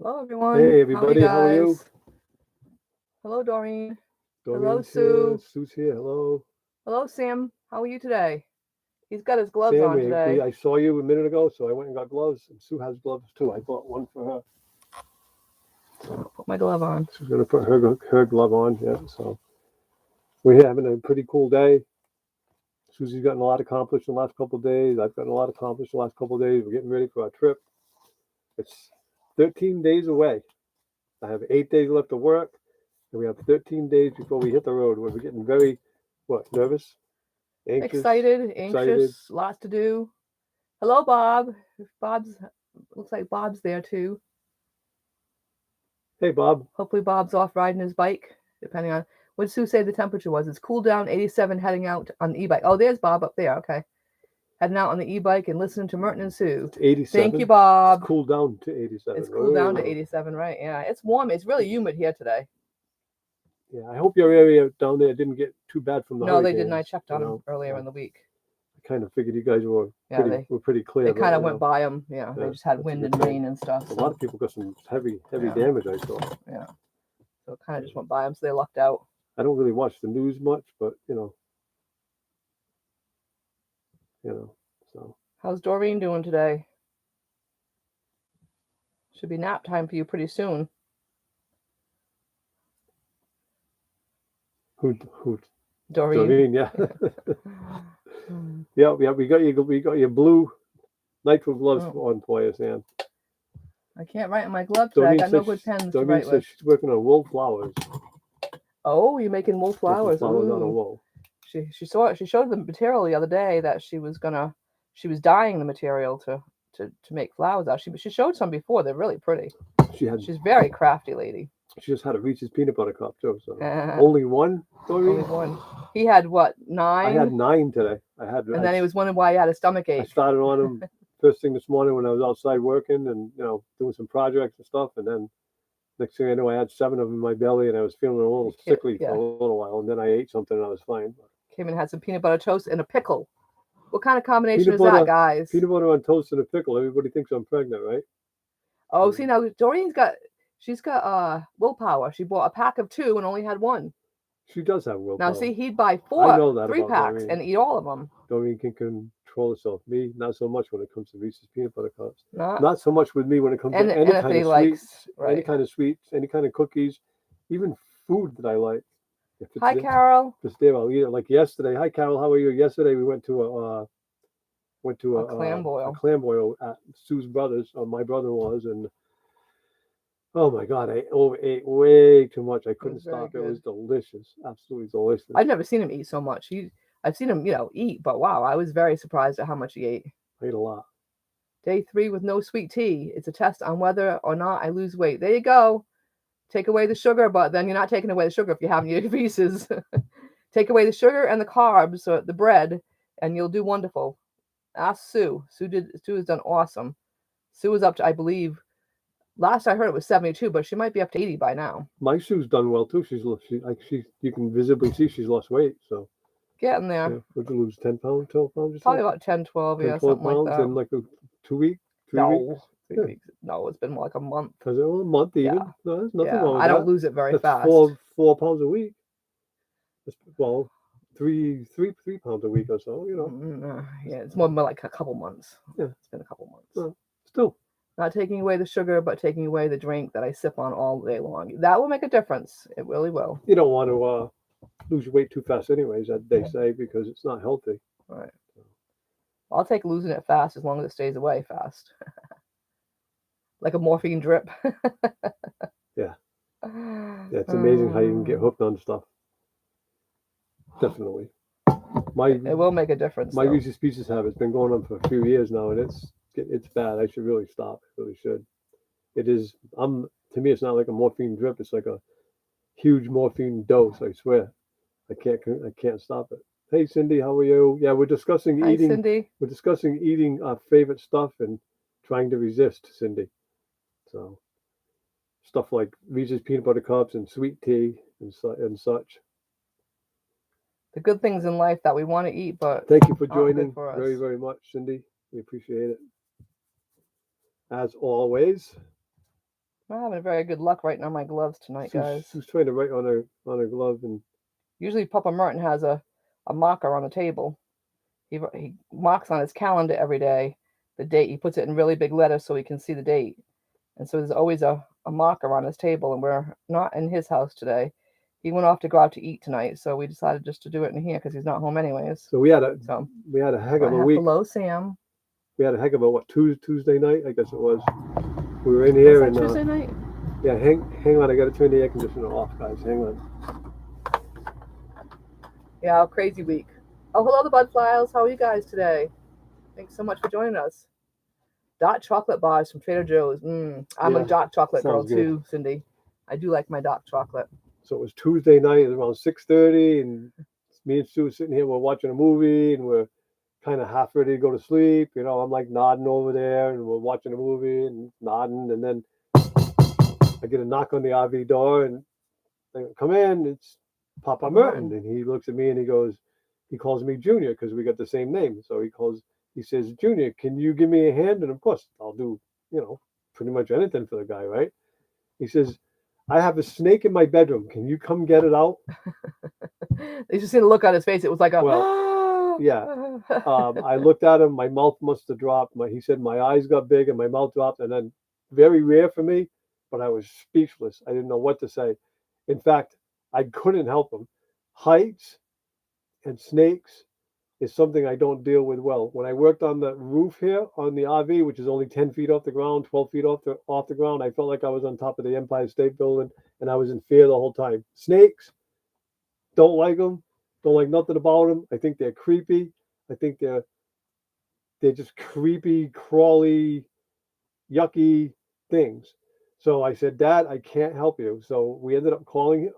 Hello, everyone. Hey How are you everybody, how are you? guys? Hello, Doreen. Hello, Doreen's here, Sue. Sue's here. Hello, Hello, Sam. How are you today? He's got his gloves Sam. on We today. I saw you a minute ago, so I went and got gloves. And Sue has gloves too. I bought one for her. I'll put my glove on. She's gonna put her glove on. Yeah. So we're having a pretty cool day. Susie's gotten a lot accomplished in the last couple of days. I've gotten a lot accomplished in the last couple of days. We're getting ready for our trip. It's 13 days away. I have 8 days left to work, and we have 13 days before we hit the road. We're getting very, nervous, anxious, Excited, excited. anxious, lots to do. Hello, Bob. Bob's looks like Bob's there too. Hey, Bob. Hopefully, Bob's off riding his bike. Depending on what did Sue say the temperature was. It's cool down, 87, heading out on the e-bike. Oh, there's Bob up there. Okay, heading out on the e-bike and listening to Merton and Sue. It's 87. Thank you, Bob. It's cooled down to 87. It's cooled down to 87, right? Yeah, it's warm. It's really humid here today. Yeah, I hope your area down there didn't get too bad from the No, they hurricanes. didn't. I checked on them know. earlier in the week. I kind of figured you guys were Yeah, pretty clear. they but, kind of you went know, by them. Yeah, they yeah, just had that's a wind good and thing. rain and stuff. A lot of people got some heavy Yeah. damage, I saw. Yeah, so it kind of just went by them, so they lucked out. I don't really watch the news much, but so How's Doreen doing today? Should be nap time for you pretty soon. who Doreen. yeah. Yeah, we got your blue nitro gloves on for you, Sam. I can't write on my glove today. I got no good pens to Doreen write says with. she's working on wool flowers. Oh, you're making wool flowers. Flowers out of wool. She showed the material the other day that she was dyeing the material to make flowers out. She showed some before. They're really pretty. She's very crafty lady. She just had a Reese's peanut butter cup too. So only one, Doreen? Only one. He had what, 9? I had 9 today. And then he was wondering why he had a stomach ache. I started on them first thing this morning when I was outside working and doing some projects and stuff. And then next thing I know, I had 7 of them in my belly and I was feeling a little sickly for a little while. And then I ate something and I was fine. Came and had some peanut butter toast and a pickle. What kind of combination is that, guys? Peanut butter on toast and a pickle. Everybody thinks I'm pregnant, right? Oh, see, now Doreen's got willpower. She bought a pack of 2 and only had 1. She does have willpower. Now, see, he'd buy 3 packs Doreen. and eat all of them. Doreen can control herself. Me, not so much when it comes to Reese's peanut butter cups. Not so much with me when it comes to any kind of sweets, any kind of sweets, any kind of cookies, even food that I like. Hi, Carol. If it's there, I'll eat it. Like yesterday. Hi, Carol. How are you? Yesterday we went to a clam boil. A clam boil at Sue's brother's, my brother-in-law's, and oh my God, I ate way too much. I couldn't stop. It was delicious, absolutely delicious. I've never seen him eat so much. I've seen him, eat, but wow, I was very surprised at how much he ate. I ate a lot. Day 3 with no sweet tea. It's a test on whether or not I lose weight. There you go. Take away the sugar, but then you're not taking away the sugar if you have your Reese's. Take away the sugar and the carbs, or the bread, and you'll do wonderful. Ask Sue. Sue has done awesome. Sue was up to, I believe, last I heard it was 72, but she might be up to 80 by now. My Sue's done well too. You can visibly see she's lost weight. So getting there. Yeah, would you lose 10 pounds, 12 pounds? Probably about 10, 12, 10, yeah, 12 something pounds like that. in like a 2 week, 3 weeks. 3 weeks. No, it's been more like a month. Because a month even. Yeah. No, there's nothing wrong with I that. don't lose it very fast. 4 pounds a week. Well, 3 pounds a week or so. Yeah, it's more like a couple months. Yeah, it's been a couple months. Well, still. Not taking away the sugar, but taking away the drink that I sip on all day long. That will make a difference. It really will. You don't want to lose weight too fast anyways, they say, because it's not healthy. Right. I'll take losing it fast as long as it stays away fast. Like a morphine drip. Yeah. Yeah, it's amazing how you can get hooked on stuff. Definitely. It will make a difference. My Reese's Pieces habit's been going on for a few years now, and it's bad. I should really stop. I really should. It is. To me, it's not like a morphine drip. It's like a huge morphine dose. I swear. I can't stop it. Hey, Cindy, how are you? Yeah, we're discussing eating. Cindy. We're discussing eating our favorite stuff and trying to resist, Cindy. So stuff like Reese's peanut butter cups and sweet tea and such. The good things in life that we want to eat, but thank you for joining for very, very much, Cindy. We appreciate it. As always. I'm having very good luck writing on my gloves tonight, guys. She was trying to write on her glove, and Usually Papa Merton has a marker on the table. He marks on his calendar every day the date. He puts it in really big letters so he can see the date. And so there's always a marker on his table, and we're not in his house today. He went off to go out to eat tonight, so we decided just to do it in here because he's not home anyways. so we had a heck of a week. Hello, Sam. We had a heck of a Tuesday night, I guess it was. We were in here and Tuesday night. Yeah, hang on. I got to turn the air conditioner off, guys. Hang on. Yeah, crazy week. Oh, hello, the Budflies. How are you guys today? Thanks so much for joining us. Dark chocolate bars from Trader Joe's. I'm a dark chocolate girl too, Cindy. I do like my dark chocolate. So it was Tuesday night, it was around 6:30, and me and Sue sitting here, we're watching a movie, and we're kind of half ready to go to sleep. You know, I'm like nodding over there, and we're watching a movie and nodding, and then I get a knock on the RV door, and they come in. It's Papa Merton, and he looks at me and he calls me Junior because we got the same name. So he says, Junior, can you give me a hand? And of course, I'll do, pretty much anything for the guy, right? He says, I have a snake in my bedroom. Can you come get it out? You just see the look on his face. It was like yeah. I looked at him. My mouth must have dropped. He said my eyes got big and my mouth dropped. And then, very rare for me, but I was speechless. I didn't know what to say. In fact, I couldn't help him. Heights and snakes is something I don't deal with well. When I worked on the roof here on the RV, which is only 10 feet off the ground, 12 feet off the ground, I felt like I was on top of the Empire State Building, and I was in fear the whole time. Snakes, don't like them, don't like nothing about them. I think they're creepy. I think they're just creepy, crawly, yucky things. So I said, Dad, I can't help you. So we ended up calling.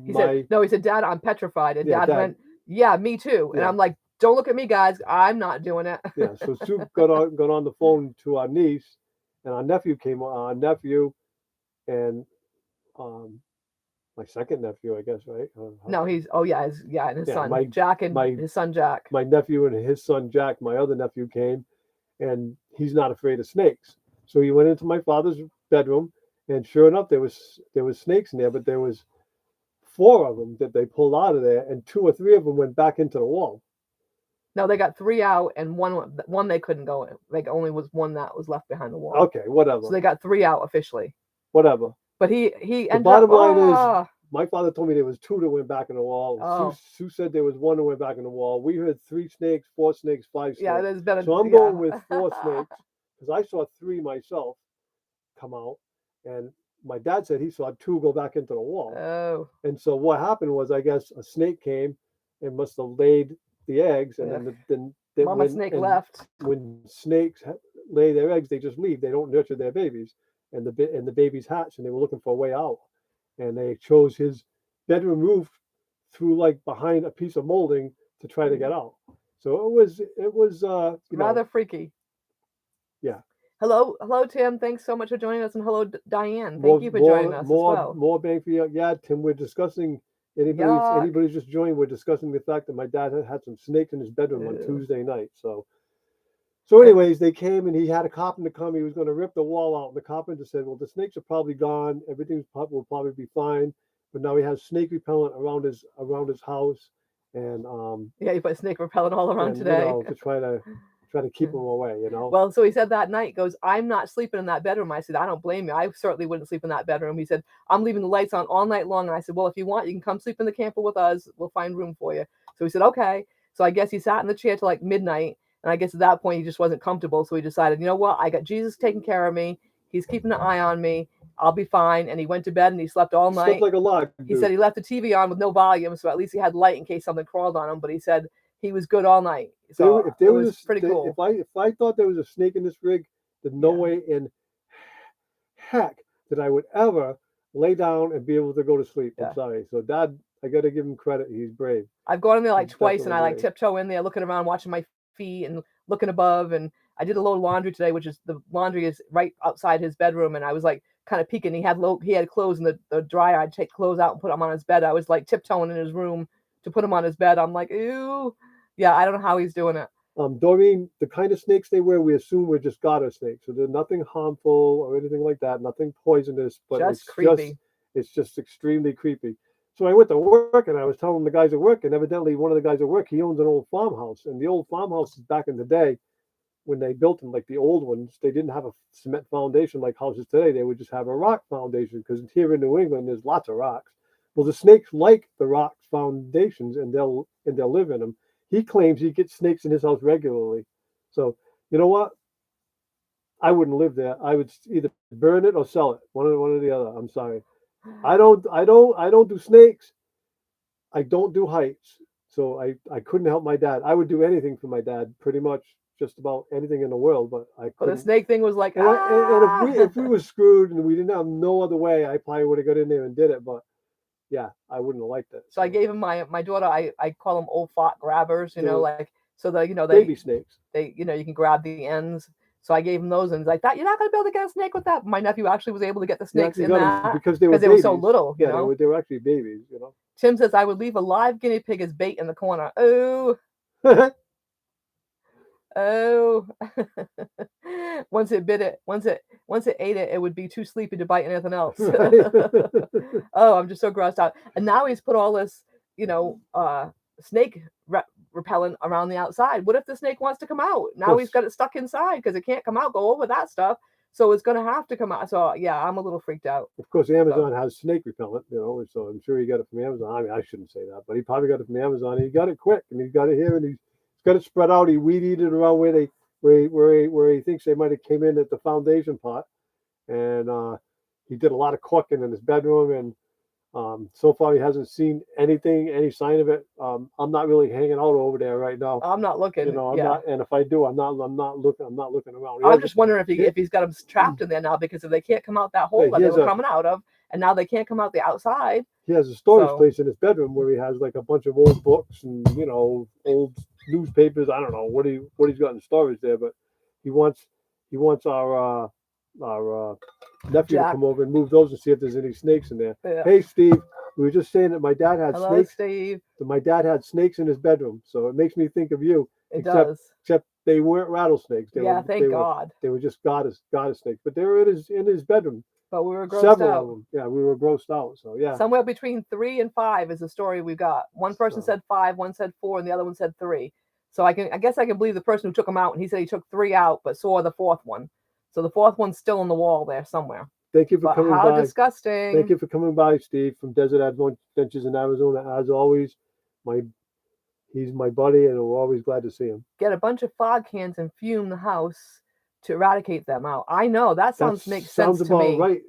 He said, Dad, I'm petrified. And Dad went, yeah, me too. And I'm like, don't look at me, guys. I'm not doing it. Yeah. So Sue got on the phone to our niece, and our nephew came on. Our nephew and my second nephew, I guess, right? No, and his son Jack and his son Jack. My nephew and his son Jack, my other nephew, came, and he's not afraid of snakes. So he went into my father's bedroom, and sure enough, there was snakes in there, but there was 4 of them that they pulled out of there, and 2 or 3 of them went back into the wall. No, they got 3 out, and one they couldn't go in. Like only was one that was left behind the wall. Okay, whatever. So they got 3 out officially. Whatever. But he the bottom line is, my father told me there was 2 that went back in the wall. Oh. Sue said there was 1 that went back in the wall. We heard 3 snakes, 4 snakes, 5 snakes. Yeah, there's been so I'm going with 4 snakes because I saw 3 myself come out, and my dad said he saw 2 go back into the wall. Oh. And so what happened was, I guess a snake came and must have laid the eggs, and then Mama snake left. When snakes lay their eggs, they just leave. They don't nurture their babies, and the babies hatch, and they were looking for a way out, and they chose his bedroom roof through like behind a piece of molding to try to get out. So it was rather freaky. Yeah. Hello, Tim. Thanks so much for joining us, and hello, Diane. Thank you for joining us as well. More bang for you. Yeah, Tim. We're discussing. Anybody's just joined. We're discussing the fact that my dad had some snakes in his bedroom on Tuesday night. So anyways, they came and he had a carpenter come. He was going to rip the wall out, and the carpenter said, "Well, the snakes are probably gone. Everything will probably be fine." But now he has snake repellent around his house, and he put snake repellent all around today to try to keep them away. Well, so he said that night, he goes, I'm not sleeping in that bedroom. I said, I don't blame you. I certainly wouldn't sleep in that bedroom. He said, I'm leaving the lights on all night long. And I said, well, if you want, you can come sleep in the camper with us. We'll find room for you. So he said, okay. So I guess he sat in the chair till like midnight. And I guess at that point, he just wasn't comfortable. So he decided, you know what? I got Jesus taking care of me. He's keeping an eye on me. I'll be fine. And he went to bed and he slept all night. Slept like a log. He said he left the TV on with no volume. So at least he had light in case something crawled on him. But he said he was good all night. So if there was pretty cool. If I thought there was a snake in this rig, there's no way in heck that I would ever lay down and be able to go to sleep. I'm sorry. So Dad, I got to give him credit. He's brave. I've gone in there like twice, and I like tiptoe in there, looking around, watching my feet and looking above. And I did a load of laundry today, which is the laundry is right outside his bedroom. And I was like kind of peeking. He had clothes in the dryer. I'd take clothes out and put them on his bed. I was like tiptoeing in his room to put him on his bed. I'm like, ew. Yeah, I don't know how he's doing it. Doreen, the kind of snakes they wear, we assume were just garter snakes. So they're nothing harmful or anything like that, nothing poisonous, but Just creepy. it's just extremely creepy. So I went to work and I was telling the guys at work, and evidently one of the guys at work, he owns an old farmhouse. And the old farmhouses back in the day, when they built them, like the old ones, they didn't have a cement foundation like houses today. They would just have a rock foundation because here in New England, there's lots of rocks. Well, the snakes like the rock foundations, and they'll live in them. He claims he gets snakes in his house regularly. So you know what? I wouldn't live there. I would either burn it or sell it. One or the other. I'm sorry. I don't do snakes. I don't do heights. So I couldn't help my dad. I would do anything for my dad, pretty much just about anything in the world, but I But the couldn't. snake thing was like, And, and if we were screwed and we didn't have no other way, I probably would have got in there and did it. But yeah, I wouldn't have liked it. So I gave him my daughter. I call them old fought grabbers. You know, Yeah. like so that baby snakes. they you can grab the ends. So I gave him those, and he's like that. You're not gonna be able to get a snake with that. My nephew actually was able to get the You snakes actually in got 'em that because they were because they were so babies. little. You Yeah, know? they were actually babies. Tim says I would leave a live guinea pig as bait in the corner. Oh, oh. Once it bit it, once it ate it, it would be too sleepy to bite anything else. Oh, I'm just so grossed out. And now he's put all this, snake repellent around the outside. What if the snake wants to come out? Now he's got it stuck inside because it can't come out, go over that stuff. So it's going to have to come out. So yeah, I'm a little freaked out. Of course, Amazon has snake repellent, so I'm sure he got it from Amazon. I mean, I shouldn't say that, but he probably got it from Amazon. And he got it quick, and he's got it here, and he's got it spread out. He weed eated around where he thinks they might have came in at the foundation pot, and he did a lot of cooking in his bedroom, and so far he hasn't seen any sign of it. I'm not really hanging out over there right now. I'm not looking. I'm not, and if I do, I'm not looking around. I'm just wondering if he's got them trapped in there now, because if they can't come out that hole that they were coming out of, and now they can't come out the outside. He has a storage place in his bedroom where he has like a bunch of old books and old newspapers. I don't know what he's got in storage there, but he wants our nephew to come over and move those and see if there's any snakes in there. Yeah. Hey, Steve, we were just saying that my dad had Hello, snakes. Steve. My dad had snakes in his bedroom, so it makes me think of you. Does. Except they weren't rattlesnakes. Thank God. They were just goddess snakes, but they were in his bedroom. But we were grossed Several out. of them. Yeah, we were grossed out. So yeah. Somewhere between 3 and 5 is the story we got. One person said 5, one said 4, and the other one said 3. So I guess I can believe the person who took them out, and he said he took 3 out, but saw the 4th one. So the 4th one's still on the wall there somewhere. Thank you for coming by. How disgusting. Thank you for coming by, Steve, from Desert Adventures in Arizona. As always, he's my buddy, and we're always glad to see him. Get a bunch of fog cans and fume the house to eradicate them out. I know that makes sense to me. Sounds about right,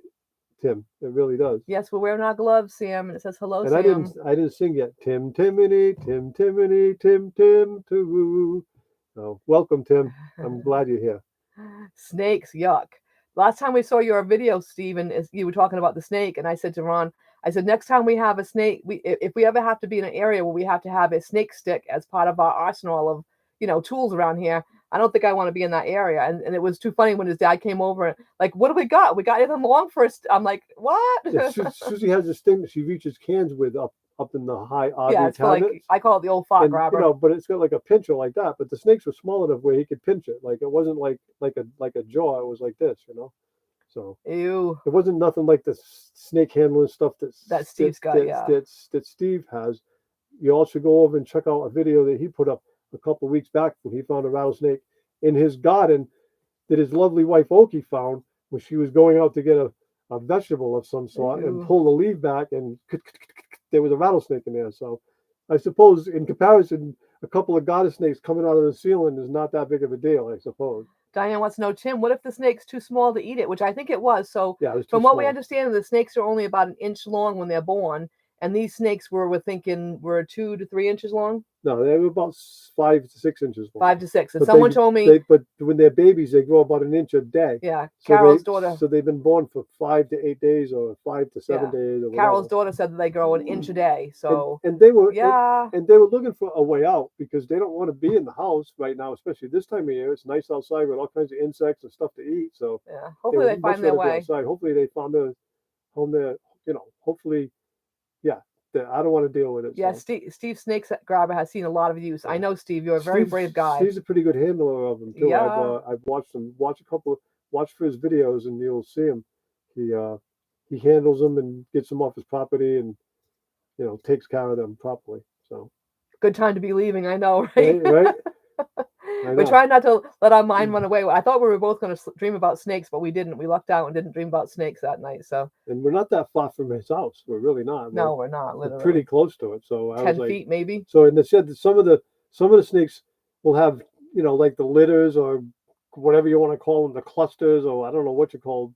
Tim. It really does. Yes, we're wearing our gloves, Sam, and it says hello, and Sam. I didn't sing yet. Tim Timony, Tim Timony, Tim Too. So welcome, Tim. I'm glad you're here. Snakes, yuck. Last time we saw your video, Stephen, is you were talking about the snake, and I said to Ron, next time we have a snake, if we ever have to be in an area where we have to have a snake stick as part of our arsenal of tools around here, I don't think I want to be in that area. And it was too funny when his dad came over and like, what do we got? We got anything long for us? I'm like, what? Yeah, Susie has this thing that she reaches cans with up in the high it's like, I call it the old fought grabber. But it's got like a pincher like that. But the snakes were small enough where he could pinch it. Like it wasn't like a jaw. It was like this, So ew. It wasn't nothing like the snake handling stuff that Steve's got. That Steve has. You all should go over and check out a video that he put up a couple of weeks back when he found a rattlesnake in his garden that his lovely wife Oki found when she was going out to get a vegetable of some sort. Ew. And pull the leaf back, and there was a rattlesnake in there. So I suppose in comparison, a couple of garter snakes coming out of the ceiling is not that big of a deal, I suppose. Diane wants to know, Tim, what if the snake's too small to eat it? Which I think it was. So yeah, it was from what we understand, the snakes are only about 1 inch long when they're born. And these snakes we're thinking were 2 to 3 inches long. No, they were about 5 to 6 inches long. 5 to 6. And someone told me. But when they're babies, they grow about 1 inch a day. Yeah, Carol's daughter. So they've been born for 5 to 8 days or 5 to 7 days. Or Carol's daughter said that they grow 1 inch a day. So and they were and they were looking for a way out because they don't want to be in the house right now, especially this time of year. It's nice outside with all kinds of insects and stuff to eat. So yeah, hopefully they find their way. Hopefully they found their home there. Hopefully, yeah. I don't want to deal with it. Yeah, so. Steve Snakes Grabber has seen a lot of use. I know, Steve, you're a very brave guy. Steve's a pretty good handler of them too. Yeah. I've watched watch for his videos, and you'll see him. He handles them and gets them off his property, and takes care of them properly. So Good time to be leaving, I know, right? right. We try not to let our mind run away. I thought we were both going to dream about snakes, but we didn't. We lucked out and didn't dream about snakes that night. So. And we're not that far from his house. We're really not. No, we're not. Literally. We're pretty close to it. So 10 feet maybe. So, and they said that some of the snakes will have like the litters or whatever you want to call them, the clusters, or I don't know what you call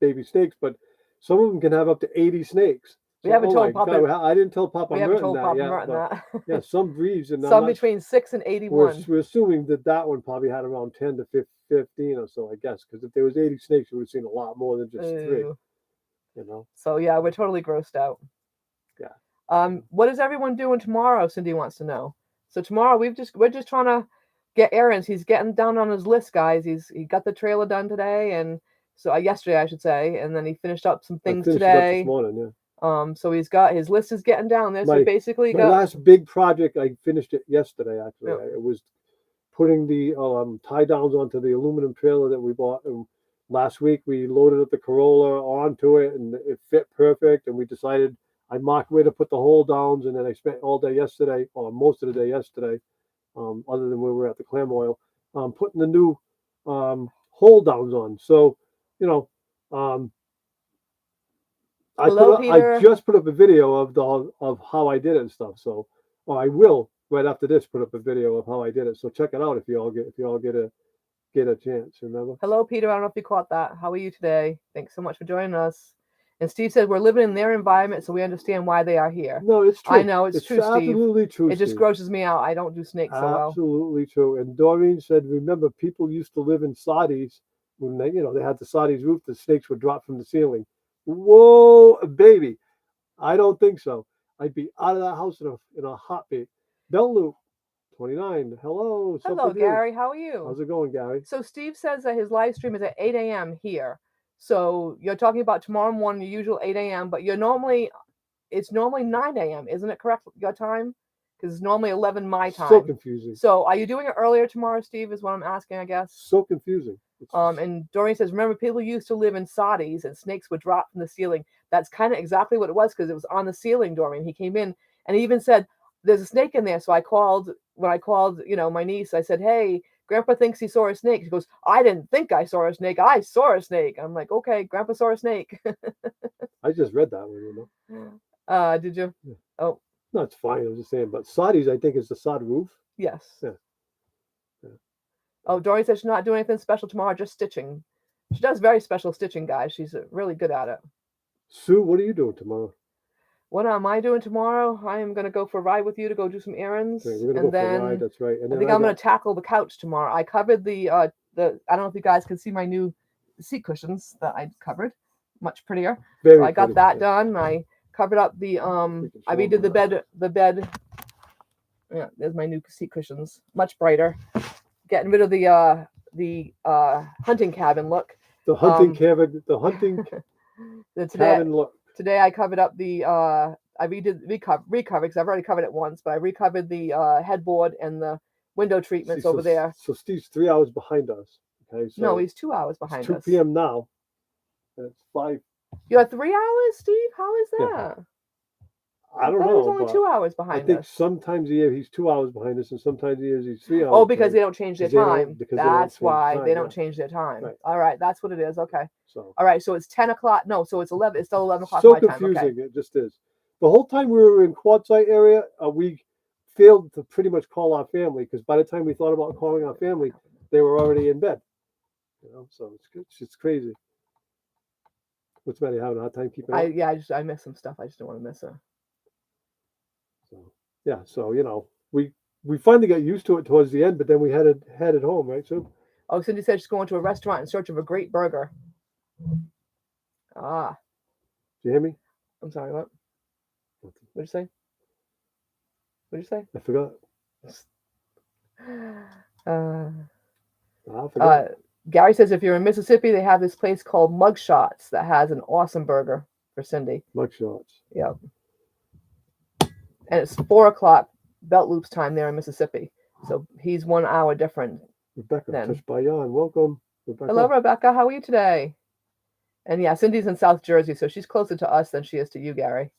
baby snakes, but some of them can have up to 80 snakes. We haven't told Papa. I didn't tell Papa. We haven't told Papa Merton that. Yeah, some breeds and some between 6 and 81. We're assuming that one probably had around 10 to 15 or so, I guess, because if there was 80 snakes, you would have seen a lot more than just 3. So yeah, we're totally grossed out. Yeah. What is everyone doing tomorrow? Cindy wants to know. So tomorrow we're just trying to get errands. He's getting down on his list, guys. He got the trailer done today, and so yesterday I should say, and then he finished up some things today. This morning, yeah. So he's got his list is getting down there. So basically, my last big project, I finished it yesterday. Actually, yeah. It was putting the tie downs onto the aluminum trailer that we bought. And last week we loaded up the Corolla onto it, and it fit perfect. And we decided I marked where to put the hold downs, and then I spent all day yesterday, or most of the day yesterday, other than when we were at the Clam Oil, putting the new hold downs on. So, I just put up a video of how I did it and stuff. So, I will right after this put up a video of how I did it. So check it out if you all get a chance. Remember? Hello, Peter. I don't know if you caught that. How are you today? Thanks so much for joining us. And Steve said we're living in their environment, so we understand why they are here. No, it's true. I know it's true, Steve. Absolutely true. It just grosses me out. I don't do snakes so well. Absolutely true. And Doreen said, remember, people used to live in soddies when they had the soddies roof. The snakes would drop from the ceiling. Whoa, baby! I don't think so. I'd be out of that house in a heartbeat. Bell Loop 29. Hello. Hello, Gary. How are you? How's it going, Gary? So Steve says that his live stream is at 8 a.m. here. So you're talking about tomorrow morning, your usual 8 a.m., but it's normally 9 a.m. Isn't it correct, your time? Because it's normally 11 my time. So confusing. So are you doing it earlier tomorrow, Steve, is what I'm asking, I guess? So confusing. And Doreen says, remember, people used to live in soddies and snakes would drop from the ceiling. That's kind of exactly what it was, because it was on the ceiling, Doreen. He came in and he even said, there's a snake in there. So when I called, my niece, I said, hey, Grandpa thinks he saw a snake. She goes, I didn't think I saw a snake. I saw a snake. I'm like, okay, Grandpa saw a snake. I just read that one, Did you? Yeah. Oh. No, it's fine. I was just saying, but soddies, I think, is the sod roof. Yes. Yeah. Oh, Doreen says she's not doing anything special tomorrow, just stitching. She does very special stitching, guys. She's really good at it. Sue, what are you doing tomorrow? What am I doing tomorrow? I am going to go for a ride with you to go do some errands. Right, we're going to go for a ride, that's right. And I think I'm going to tackle the couch tomorrow. I covered the I don't know if you guys can see my new seat cushions that I covered. Much prettier. Very so I got pretty, that done. I covered up the I redid the bed. Yeah, there's my new seat cushions. Much brighter. Getting rid of the hunting cabin look. The hunting cabin. The hunting cabin look. Today I covered up the I recovered because I've already covered it once, but I recovered the headboard and the window treatments over there. So Steve's 3 hours behind us. Okay. So no, he's 2 hours behind us. 2 p.m. now. And it's 5. You're 3 hours, Steve? How is that? Yeah. I don't know. He's only 2 hours behind us. I think sometimes a year he's 2 hours behind us, and sometimes he's 3 hours. Oh, because they don't change their time. That's why they don't yeah. change their time. Right. All right, that's what it is. Okay. So. All right, so it's 10 o'clock. No, so it's 11. It's still 11 o'clock So my time. confusing. Okay. It just is. The whole time we were in Quartzsite area, we failed to pretty much call our family, because by the time we thought about calling our family, they were already in bed. So it's crazy. What's the matter? You having a hard time keeping up? Yeah, I missed some stuff. I just don't want to miss it. So we finally got used to it towards the end, but then we headed home, right? So. Oh, Cindy said she's going to a restaurant in search of a great burger. Ah. Did you hear me? I'm sorry, what? What'd you say? What'd you say? I forgot. I forgot. Gary says if you're in Mississippi, they have this place called Mugshots that has an awesome burger for Cindy. Mugshots. Yeah. and it's 4 o'clock belt loops time there in Mississippi. So he's 1 hour different. Rebecca, Then. touched by Jan. Welcome, Rebecca. Hello, Rebecca. How are you today? And yeah, Cindy's in South Jersey, so she's closer to us than she is to you, Gary.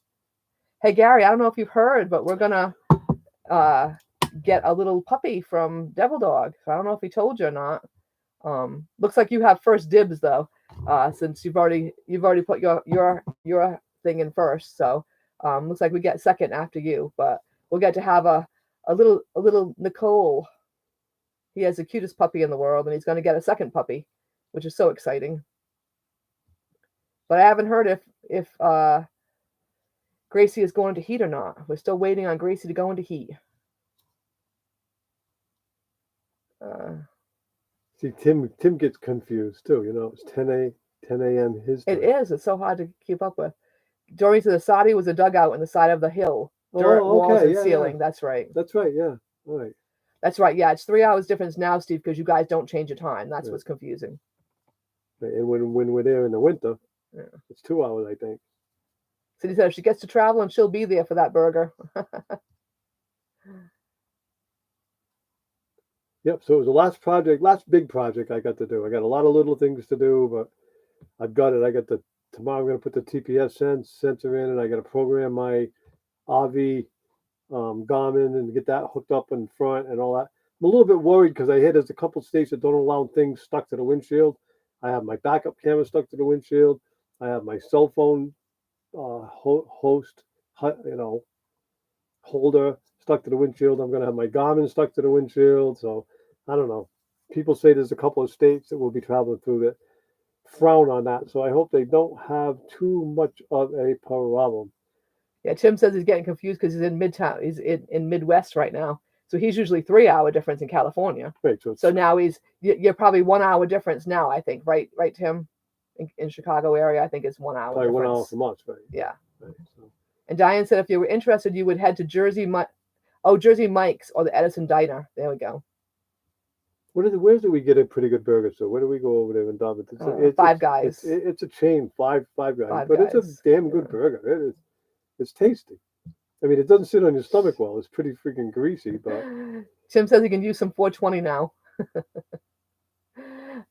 Hey, Gary, I don't know if you've heard, but we're gonna get a little puppy from Devil Dog. So I don't know if he told you or not. Looks like you have first dibs though, since you've already put your thing in first. So looks like we get second after you, but we'll get to have a little Nicole. He has the cutest puppy in the world, and he's going to get a second puppy, which is so exciting. But I haven't heard if Gracie is going to heat or not. We're still waiting on Gracie to go into heat. See, Tim gets confused too. You know, it's 10 a.m. his time. It is. It's so hard to keep up with. Journey to the Sadi was a dugout in the side of the hill. Dirt, walls, and ceiling. Yeah. That's right. That's right. Yeah. All right. That's right. Yeah, it's 3 hours difference now, Steve, because you guys don't change your time. That's what's confusing. And when we're there in the winter, it's 2 hours, I think. So he said if she gets to travel, and she'll be there for that burger. Yep. So it was the last big project I got to do. I got a lot of little things to do, but I've got it. Tomorrow I'm going to put the TPS sensor in, and I got to program my RV Garmin and get that hooked up in front and all that. I'm a little bit worried because there's a couple states that don't allow things stuck to the windshield. I have my backup camera stuck to the windshield. I have my cell phone holder stuck to the windshield. I'm going to have my Garmin stuck to the windshield. So I don't know. People say there's a couple of states that will be traveling through that frown on that. So I hope they don't have too much of a problem. Yeah, Tim says he's getting confused because he's in Midtown. He's in Midwest right now. So he's usually 3 hour difference in California. Right. So now you're probably 1 hour difference now, I think. Right, Tim? In Chicago area, I think it's 1 hour. Probably difference. 1 hour from us, right? Yeah. Right, so. And Diane said if you were interested, you would head to Jersey Mike's or the Edison Diner. There we go. Where do we get a pretty good burger? So where do we go over there in Dartmouth? Five Guys. It's a chain, five guys, Five but Guys. It's a damn good burger. It's tasty. I mean, it doesn't sit on your stomach well. It's pretty freaking greasy, but Tim says he can use some 420 now.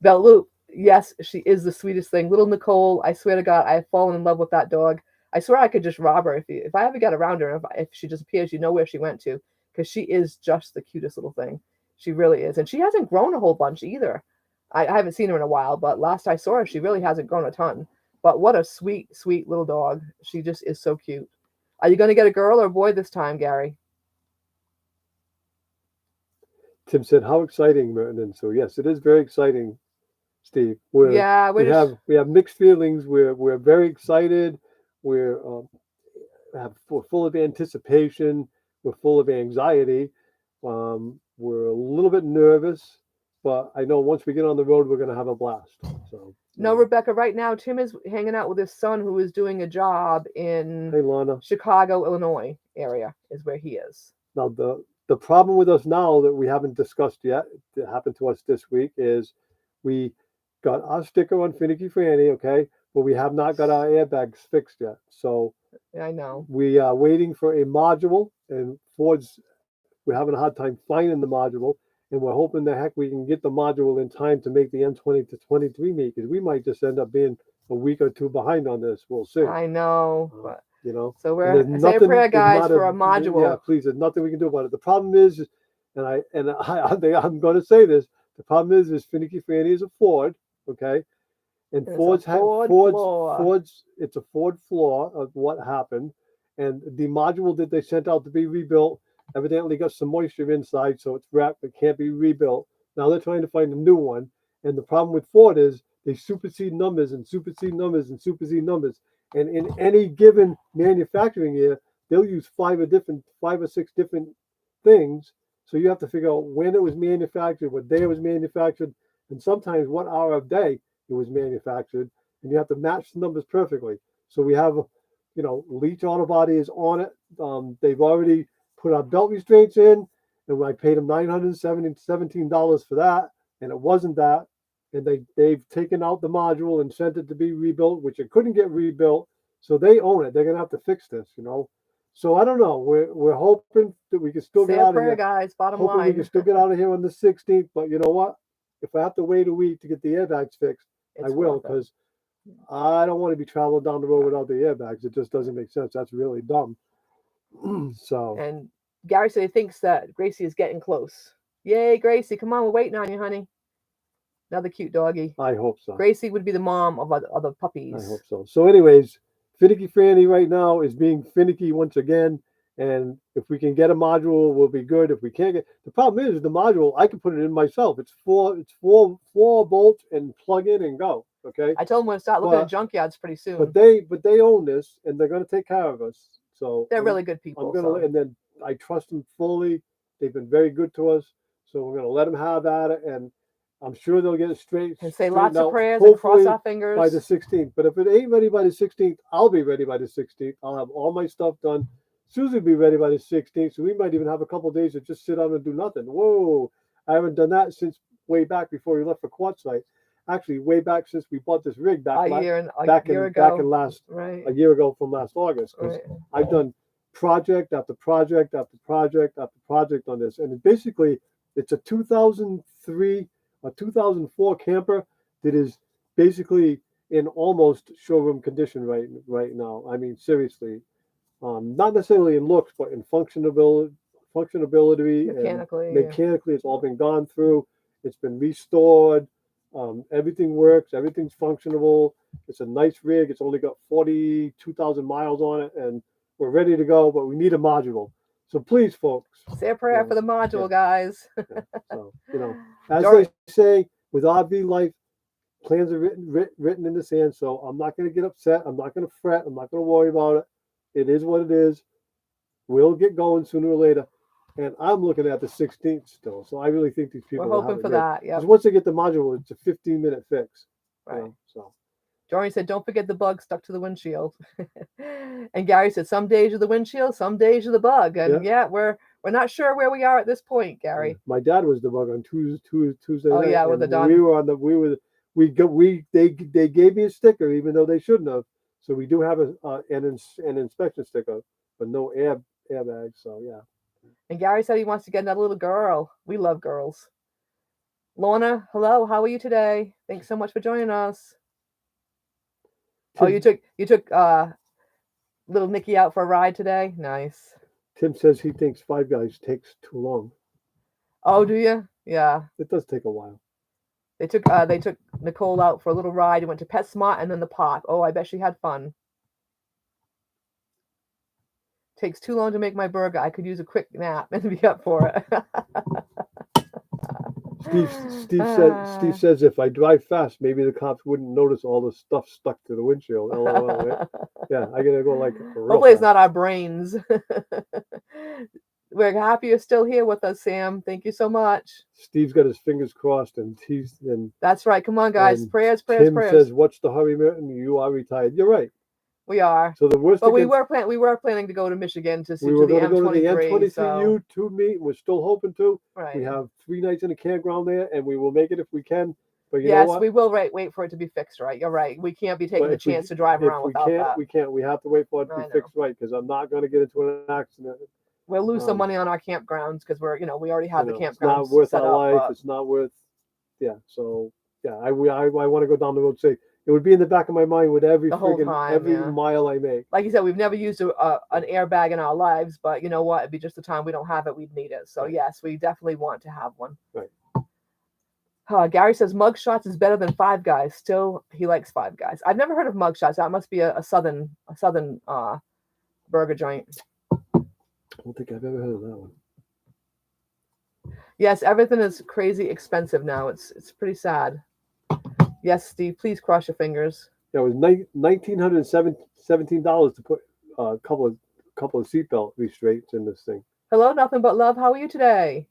Belle Loop, yes, she is the sweetest thing. Little Nicole, I swear to God, I have fallen in love with that dog. I swear I could just rob her if I ever get around her. If she disappears, you know where she went to, because she is just the cutest little thing. She really is, and she hasn't grown a whole bunch either. I haven't seen her in a while, but last I saw her, she really hasn't grown a ton. But what a sweet, sweet little dog. She just is so cute. Are you going to get a girl or a boy this time, Gary? Tim said, "How exciting, Merton!" And so, yes, it is very exciting, Steve. We have mixed feelings. We're very excited. We're full of anticipation. We're full of anxiety. We're a little bit nervous, but I know once we get on the road, we're going to have a blast. So. No, Rebecca, right now, Tim is hanging out with his son who is doing a job in Chicago, Illinois area is where he is. Now, the problem with us now that we haven't discussed yet, that happened to us this week, is we got our sticker on Finicky Franny, okay, but we have not got our airbags fixed yet. So I know. We are waiting for a module, and we're having a hard time finding the module. And we're hoping the heck we can get the module in time to make the M20 to 23 meet, because we might just end up being a week or two behind on this. We'll see. I know. So we're say a prayer, guys, for a module. Yeah, please. There's nothing we can do about it. The problem is, I'm going to say this. The problem is Finicky Franny is a Ford, okay, and Ford's it's a Ford flaw of what happened, and the module that they sent out to be rebuilt evidently got some moisture inside, so it's wrapped. It can't be rebuilt. Now they're trying to find a new one, and the problem with Ford is they supersede numbers and supersede numbers and supersede numbers. And in any given manufacturing year, they'll use 5 or 6 different things. So you have to figure out when it was manufactured, what day it was manufactured, and sometimes what hour of day it was manufactured. And you have to match the numbers perfectly. So we have, Leach Auto Body is on it. They've already put our belt restraints in, and I paid them $917 for that, and it wasn't that. And they've taken out the module and sent it to be rebuilt, which it couldn't get rebuilt. So they own it. They're going to have to fix this, So I don't know. We're hoping that we can still Say get a out of prayer, here. guys. Bottom Hoping we line. can still get out of here on the 16th. But you know what? If I have to wait a week to get the airbags fixed, I It's will, worth it. because I don't want to be traveling down the road without the airbags. It just doesn't make sense. That's really dumb. So And Gary said he thinks that Gracie is getting close. Yay, Gracie. Come on, we're waiting on you, honey. Another cute doggy. I hope so. Gracie would be the mom of other I puppies. hope so. So, anyways, Finicky Franny right now is being finicky once again. And if we can get a module, we'll be good. If we can't get, the problem is the module, I can put it in myself. It's four bolts and plug in and go. Okay. I told him we're going to start looking at But- junkyards pretty soon. But they own this and they're going to take care of us. So They're really good people. I'm gonna, so. and then I trust them fully. They've been very good to us, so we're gonna let them have at it, and I'm sure they'll get it straight. And say straightened lots of out, prayers and cross hopefully our fingers. by the 16th. But if it ain't ready by the 16th, I'll be ready by the 16th. I'll have all my stuff done. Susie will be ready by the 16th, so we might even have a couple of days to just sit down and do nothing. Whoa! I haven't done that since way back before we left for Quartzsite. Actually, way back since we bought this rig back a year ago. back in last Right. a year ago from last August. 'Cause Right. I've done project after project after project after project on this, and basically it's a 2003 or 2004 camper that is basically in almost showroom condition right now. I mean, seriously, not necessarily in looks, but in functionability and Mechanically. mechanically, it's all been gone through. It's been restored. Everything works. Everything's functionable. It's a nice rig. It's only got 42,000 miles on it, and we're ready to go. But we need a module. So please, folks. Say a prayer Yeah, for the module, yeah. guys. So as Dory- they say with RV life, plans are written in the sand. So I'm not going to get upset. I'm not going to fret. I'm not going to worry about it. It is what it is. We'll get going sooner or later. And I'm looking at the 16th still. So I really think these people We're will have hoping it for made. that. Yeah. 'Cause once they get the module, it's a 15-minute fix. you Right. know, so Jory said, "Don't forget the bug stuck to the windshield." And Gary said, "Some days are the windshield, some days are the bug." And yeah, we're not sure where we are at this point, Gary. my dad was the bug on Tuesday Oh, night. yeah, with and the we were on the they gave me a sticker even though they shouldn't have. So we do have an inspection sticker, but no airbags. So yeah. And Gary said he wants to get another little girl. We love girls. Lorna, hello. How are you today? Thanks so much for joining us. Oh, you took little Nikki out for a ride today? Nice. Tim says he thinks Five Guys takes too long. Oh, do you? Yeah. It does take a while. They took Nicole out for a little ride. He went to PetSmart and then the park. Oh, I bet she had fun. Takes too long to make my burger. I could use a quick nap and be up for it. Steve says if I drive fast, maybe the cops wouldn't notice all the stuff stuck to the windshield. LOL, right? Yeah, I gotta go like. Hopefully, it's not our brains. We're happy you're still here with us, Sam. Thank you so much. Steve's got his fingers crossed, and That's right. Come on, guys. and Prayers. Tim says, "What's the hurry, Merton? You are retired." You're right. We are. So the worst. But we were planning to go to Michigan to We were the going to go to the M23. M23U2 meet. We're still hoping to. Right. We have 3 nights in a campground there, and we will make it if we can. But you know Yes, what? we will wait for it to be fixed, right? You're right. We can't be taking But the if we- chance to drive If around we without can't, that. we can't. We have to wait for it to I be know. fixed right, because I'm not going to get into an accident. We'll lose some Um, money on our campgrounds because we already have the It's campgrounds not worth set our up. life. It's not worth. Yeah. So yeah, I want to go down the road. Say it would be in the back of my mind with every The whole friggin' time, every yeah. mile I make. Like you said, we've never used an airbag in our lives, but you know what? It'd be just the time we don't have it, we'd need it. So Right. yes, we definitely want to have one. Right. Gary says Mugshots is better than Five Guys. Still, he likes Five Guys. I've never heard of Mugshots. That must be a southern burger joint. I don't think I've ever heard of that one. Yes, everything is crazy expensive now. It's pretty sad. Yes, Steve, please cross your fingers. Yeah, it was $1,917 to put a couple of seatbelt restraints in this thing. Hello, nothing but love. How are you today?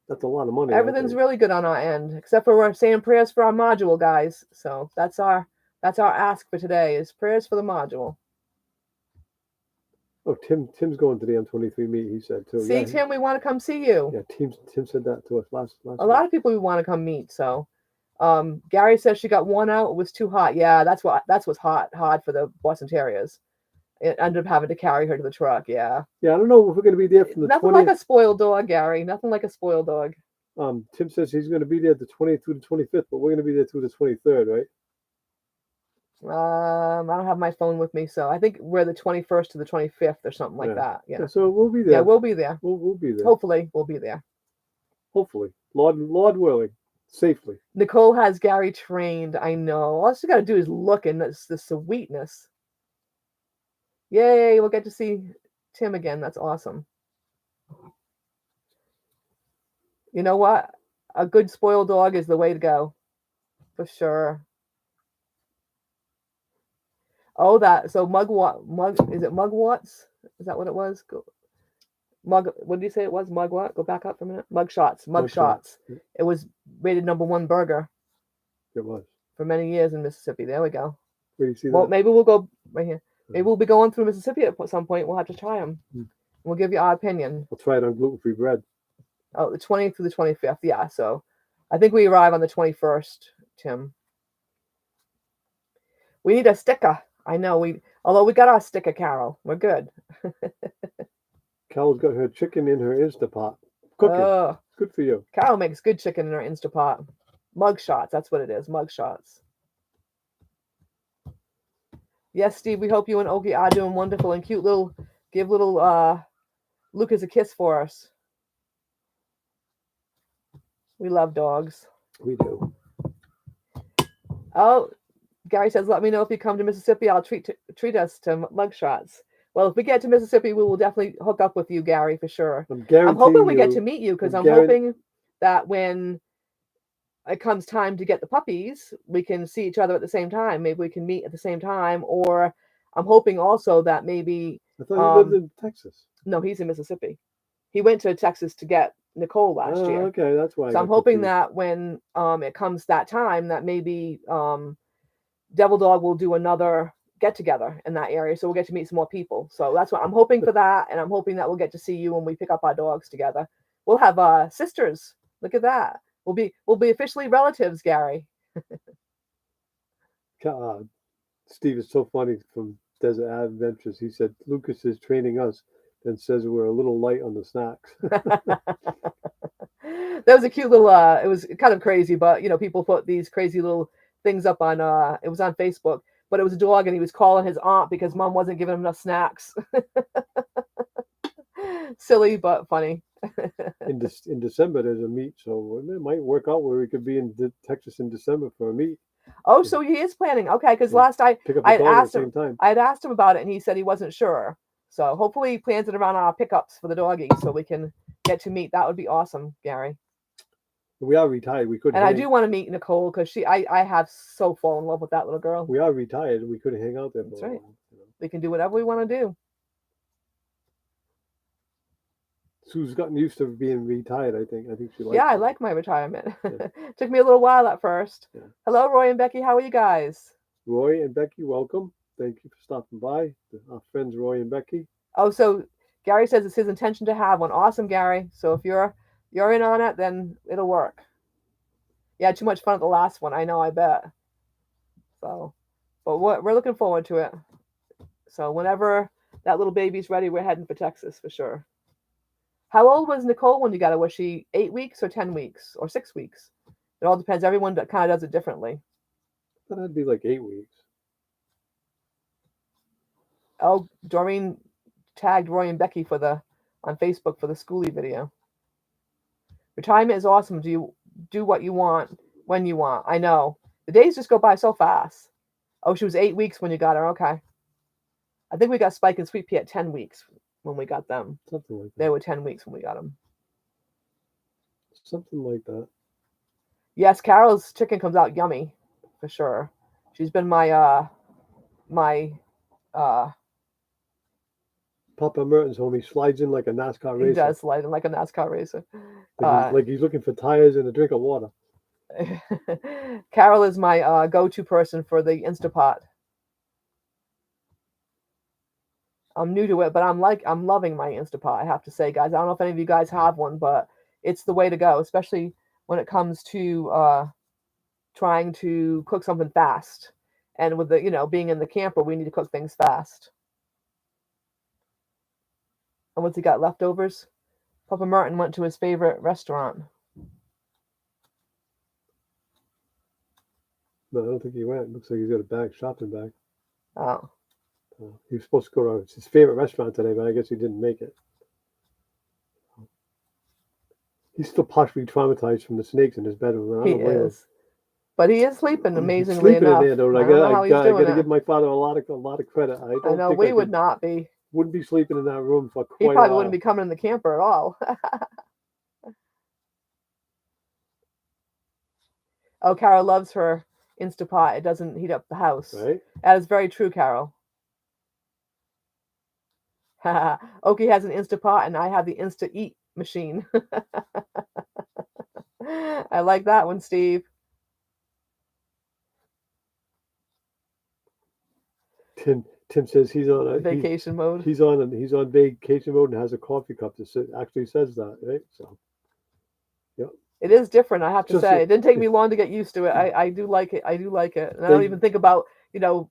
That's a lot of money. I Everything's think. really good on our end, except for we're saying prayers for our module, guys. So that's our ask for today is prayers for the module. Oh, Tim's going to the M23 meet. He said too. See, Yeah, Tim, we want to come see you. yeah. Tim said that to us last. A lot of people we want to come meet. So, Gary says she got one out. It was too hot. Yeah, that's what's hard for the Boston Terriers. it ended up having to carry her to the truck. Yeah. Yeah, I don't know if we're going to be there from the Nothing 20th. like a spoiled dog, Gary. Nothing like a spoiled dog. Tim says he's going to be there the 20th through the 25th, but we're going to be there through the 23rd, right? I don't have my phone with me, so I think we're the 21st to the 25th or something like Yeah. that. Yeah. Yeah, so we'll be there. Yeah, we'll be there. We'll be there. Hopefully, we'll be there. Hopefully. Lord willing. Safely. Nicole has Gary trained. I know. All she got to do is look, and it's the sweetness. Yay, we'll get to see Tim again. That's awesome. You know what? A good spoiled dog is the way to go. For sure. Oh, so is it Mugwatts? Is that what it was? What did you say it was? Mug what? Go back up for a minute. Mug shots. Yeah. It was rated #1 burger. It was. For many years in Mississippi. There we go. Where do you see Well, that? maybe we'll go right here. Maybe we'll be going through Mississippi at some point. We'll have to try them. We'll give you our opinion. I'll try it on gluten-free bread. Oh, the 20th through the 25th. Yeah, so I think we arrive on the 21st, Tim. We need a sticker. I know. Although we got our sticker, Carol. We're good. Carol's got her chicken in her Instapot. Cooking. Oh, Good for you. Carol makes good chicken in her Instapot. Mug shots. That's what it is. Mug shots. Yes, Steve, we hope you and Oki are doing wonderful and cute. Give little Lucas a kiss for us. We love dogs. We do. Oh, Gary says, let me know if you come to Mississippi. I'll treat us to mug shots. Well, if we get to Mississippi, we will definitely hook up with you, Gary, for sure. I'm hoping we get to meet you because I'm hoping that when it comes time to get the puppies, we can see each other at the same time. Maybe we can meet at the same time. Or I'm hoping also that maybe... I thought he lived in Texas. No, he's in Mississippi. He went to Texas to get Nicole last year. Okay, that's why. So I'm hoping that when it comes that time, that maybe Devil Dog will do another get-together in that area. So we'll get to meet some more people. So that's what I'm hoping for that. And I'm hoping that we'll get to see you when we pick up our dogs together. We'll have sisters. Look at that. We'll be officially relatives, Gary. Steve is so funny from Desert Adventures. He said Lucas is training us, then says we're a little light on the snacks. That was a cute little. It was kind of crazy, but people put these crazy little things up on. It was on Facebook, but it was a dog, and he was calling his aunt because mom wasn't giving him enough snacks. Silly but funny. In December, there's a meet, so it might work out where we could be in Texas in December for a meet. Oh, so he is planning. Okay, because last I had asked him about it, and he said he wasn't sure. So hopefully he plans it around our pickups for the doggies, so we can get to meet. That would be awesome, Gary. We are retired. We couldn't. And I do want to meet Nicole because I have so fallen in love with that little girl. We are retired, and we couldn't hang out there. That's right. We can do whatever we want to do. Sue's gotten used to being retired, I think. I think she likes it. I like my retirement. Yeah. Took me a little while at first. Yeah. Hello, Roy and Becky. How are you guys? Roy and Becky, welcome. Thank you for stopping by. Our friends Roy and Becky. Oh, so Gary says it's his intention to have one. Awesome, Gary. So if you're in on it, then it'll work. Yeah, too much fun at the last one. I know, I bet. So, but we're looking forward to it. So whenever that little baby's ready, we're heading for Texas for sure. How old was Nicole when you got her? Was she 8 weeks or 10 weeks or 6 weeks? It all depends. Everyone kind of does it differently. That'd be like 8 weeks. Oh, Doreen tagged Roy and Becky on Facebook for the schoolie video. Retirement is awesome. Do you do what you want when you want? I know. The days just go by so fast. Oh, she was 8 weeks when you got her. Okay. I think we got Spike and Sweet Pea at 10 weeks when we got them. Something like that. They were 10 weeks when we got them. Something like that. Yes, Carol's chicken comes out yummy for sure. She's been my Papa Merton's home. He slides in like a NASCAR racer. He does slide in like a NASCAR racer. Like he's looking for tires and a drink of water. Carol is my go-to person for the Instapot. I'm new to it, but I'm loving my Instapot, I have to say, guys. I don't know if any of you guys have one, but it's the way to go, especially when it comes to trying to cook something fast. And with the, being in the camper, we need to cook things fast. And what's he got? Leftovers? Papa Martin went to his favorite restaurant. No, I don't think he went. Looks like he's got a bag, shopping bag. Oh. He was supposed to go to his favorite restaurant today, but I guess he didn't make it. He's still partially traumatized from the snakes in his bedroom. I He don't blame him. is. But he is sleeping amazingly Sleeping enough. in there, though. I don't know how he's I doing gotta it. give my father a lot of credit. I I don't know think we I would not be. wouldn't be sleeping in that room for He quite a probably while. wouldn't be coming in the camper at all. Oh, Carol loves her Instapot. It doesn't heat up the house. Right? That is very true, Carol. Oki has an Instapot and I have the Insta Eat machine. I like that one, Steve. Tim says he's on a Vacation mode. He's on vacation mode and has a coffee cup that actually says that, right? So It is different, I have to Just say. a- It didn't take me long to get used to it. I do like it. I do like it. And I don't They- even think about,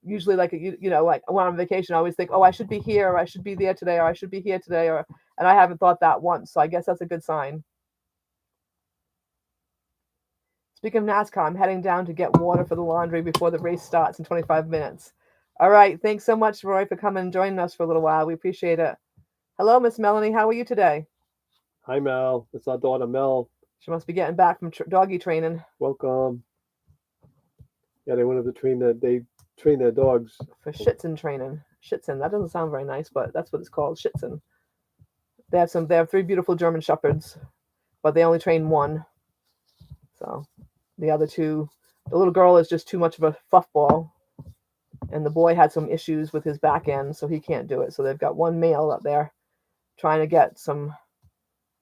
usually like, like when I'm on vacation, I always think, oh, I should be here, or I should be there today, or I should be here today, and I haven't thought that once. So I guess that's a good sign. Speaking of NASCAR, I'm heading down to get water for the laundry before the race starts in 25 minutes. All right. Thanks so much, Roy, for coming and joining us for a little while. We appreciate it. Hello, Miss Melanie. How are you today? Hi, Mel. It's our daughter, Mel. She must be getting back from doggy training. Welcome. Yeah, they wanted to train their dogs. For Schitzen training. Schitzen. That doesn't sound very nice, but that's what it's called. Schitzen. They have 3 beautiful German Shepherds, but they only train 1. So the other 2, the little girl is just too much of a fluff ball. And the boy had some issues with his back end, so he can't do it. So they've got 1 male up there trying to get some,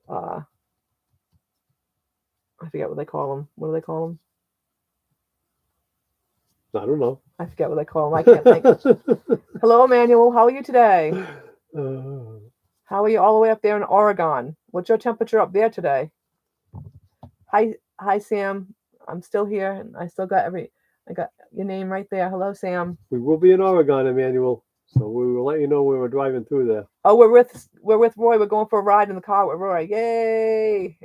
I forget what they call them. What do they call them? I don't know. I forget what they call them. I can't think. Hello, Emmanuel. How are you today? How are you all the way up there in Oregon? What's your temperature up there today? Hi, Sam. I'm still here, and I still got I got your name right there. Hello, Sam. We will be in Oregon, Emmanuel. So we will let you know when we're driving through there. Oh, we're with Roy. We're going for a ride in the car with Roy. Yay!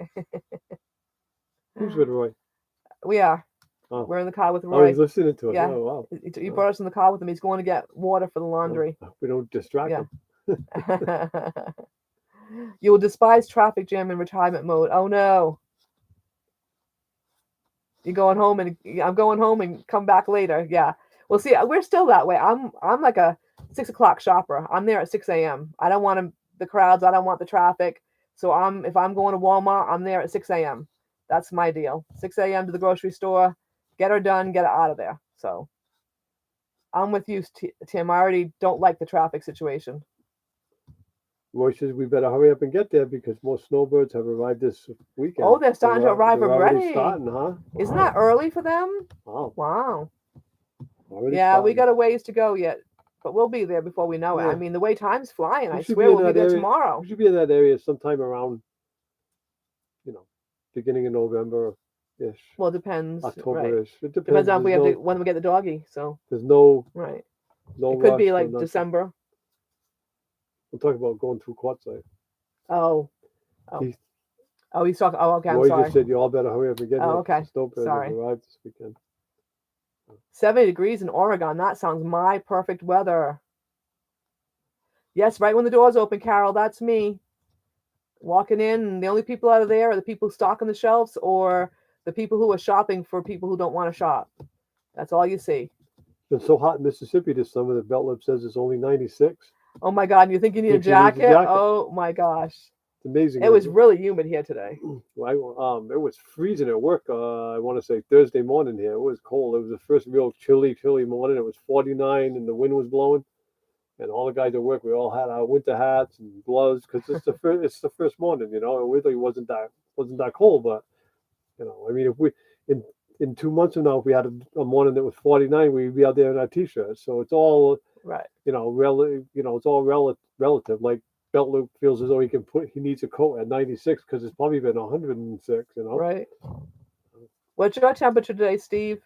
Who's with Roy? We are. Oh. We're in the car with Oh, Roy. he's listening to us. Yeah. Oh, wow. He brought us in the car with him. He's going to get water for the laundry. We don't distract him. You will despise traffic jam in retirement mode. Oh no. You're going home and I'm going home and come back later. Yeah. Well, see, we're still that way. I'm like a 6 o'clock shopper. I'm there at 6 a.m. I don't want the crowds. I don't want the traffic. So if I'm going to Walmart, I'm there at 6 a.m. That's my deal. 6 a.m. to the grocery store, get her done, get her out of there. So I'm with you, Tim. I already don't like the traffic situation. Roy says we better hurry up and get there because more snowbirds have arrived this weekend. Oh, they're starting to arrive they're already. Starting, huh? Isn't that early for them? Wow. Wow. Already Yeah, starting. we got a ways to go yet, but we'll be there before we know it. Yeah. I mean, the way time's flying. We I should swear be in we'll be that there area. tomorrow. We should be in that area sometime around, beginning of November-ish. Well, it depends. Right. October-ish. It Depends on There's when we get the doggy. So There's no right. no It could rush be or like nothing. December. I'm talking about going through Quartzsite. Oh. He's- Oh, he's talking. Oh, okay. I'm Roy sorry. just said you all better hurry up and get Oh, here. okay. The snowbirds Sorry. have arrived this weekend. 70 degrees in Oregon. That sounds my perfect weather. Yes, right when the doors open, Carol. That's me. Walking in, and the only people out of there are the people stocking the shelves or the people who are shopping for people who don't want to shop. That's all you see. It's been so hot in Mississippi this summer that Beltlip says it's only 96. Oh my God, you think you need a Think you need a jacket? jacket. Oh my gosh. It's amazing. It was really humid here today. It was freezing at work. I want to say Thursday morning here. It was cold. It was the first real chilly morning. It was 49 and the wind was blowing. And all the guys at work, we all had our winter hats and gloves because it's the first morning. It really wasn't that cold, but I mean, if we in 2 months from now, if we had a morning that was 49, we'd be out there in our t-shirts. So it's all Right. it's all relative. Like Beltloop feels as though he needs a coat at 96 because it's probably been 106. Right. What's your temperature today, Steve?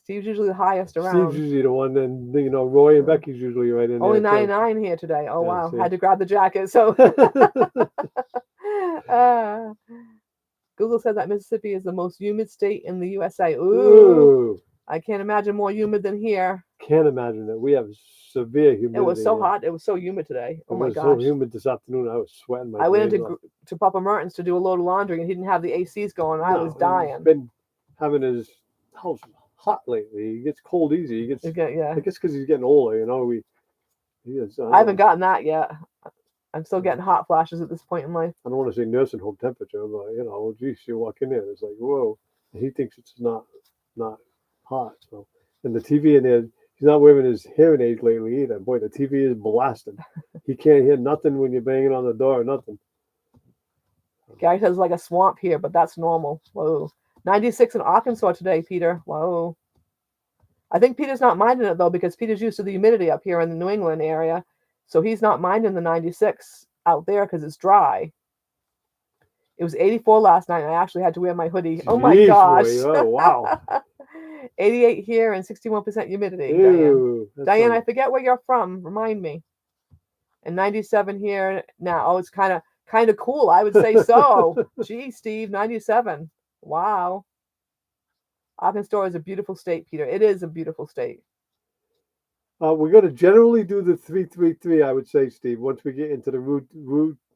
Steve's usually the highest Steve's around. usually the one, and you know, Roy and Yeah. Becky's usually right in Only there. too. 99 here today. Oh Yeah, wow. see. Had to grab the jacket. So uh, Google said that Mississippi is the most humid state in the USA. Ooh, Ooh, I can't imagine more humid than here. can't imagine it. We have severe humidity. It was so here. hot. It was so humid today. Oh It my was so gosh. humid this afternoon. I was sweating my I went brains into off. to Papa Merton's to do a load of laundry, and he didn't have the ACs going. I was He's dying. been having his house hot lately. He gets cold easy. He gets. Yeah. I guess because he's getting older. You know, he is. I haven't gotten that yet. I'm still getting hot flashes at this point in life. I don't want to say nursing home temperature, but you know, geez, you walk in there, it's like whoa. And he thinks it's not hot. So, and the TV in there, he's not wearing his hearing aids lately either. Boy, the TV is blasting. He can't hear nothing when you're banging on the door or nothing. Gary says like a swamp here, but that's normal. Whoa. 96 in Arkansas today, Peter. Whoa. I think Peter's not minding it though, because Peter's used to the humidity up here in the New England area. So he's not minding the 96 out there because it's dry. It was 84 last night, and I actually had to wear my hoodie. Oh my Jeez, gosh. boy. Oh wow. 88 here and 61% humidity. Ew, Diane, I forget where you're from. Remind me. And 97 here now. Oh, it's kind of cool. I would say so. Gee, Steve, 97. Wow. Arkansas is a beautiful state, Peter. It is a beautiful state. We're going to generally do the 3-3-3, I would say, Steve. Once we get into the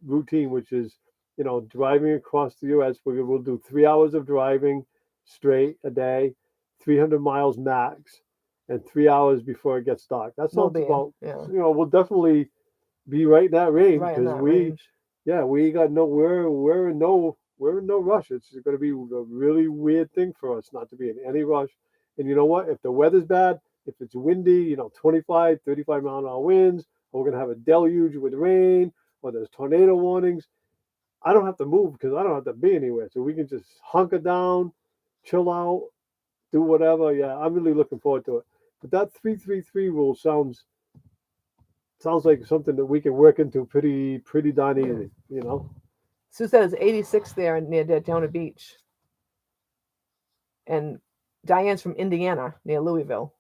routine, which is, you know, driving across the U.S., we'll do 3 hours of driving straight a day, 300 miles max, and 3 hours before it gets dark. That sounds about, you know, we'll definitely be right in that range because we got we're in no rush. It's going to be a really weird thing for us not to be in any rush. And you know what? If the weather's bad, if it's windy, you know, 25, 35 mile an hour winds, or we're going to have a deluge with rain, or there's tornado warnings, I don't have to move because I don't have to be anywhere. So we can just hunker down, chill out, do whatever. Yeah, I'm really looking forward to it. But that 3-3-3 rule sounds like something that we can work into pretty darn easy, you know. Sue said it's 86 there near Daytona Beach. And Diane's from Indiana, near Louisville.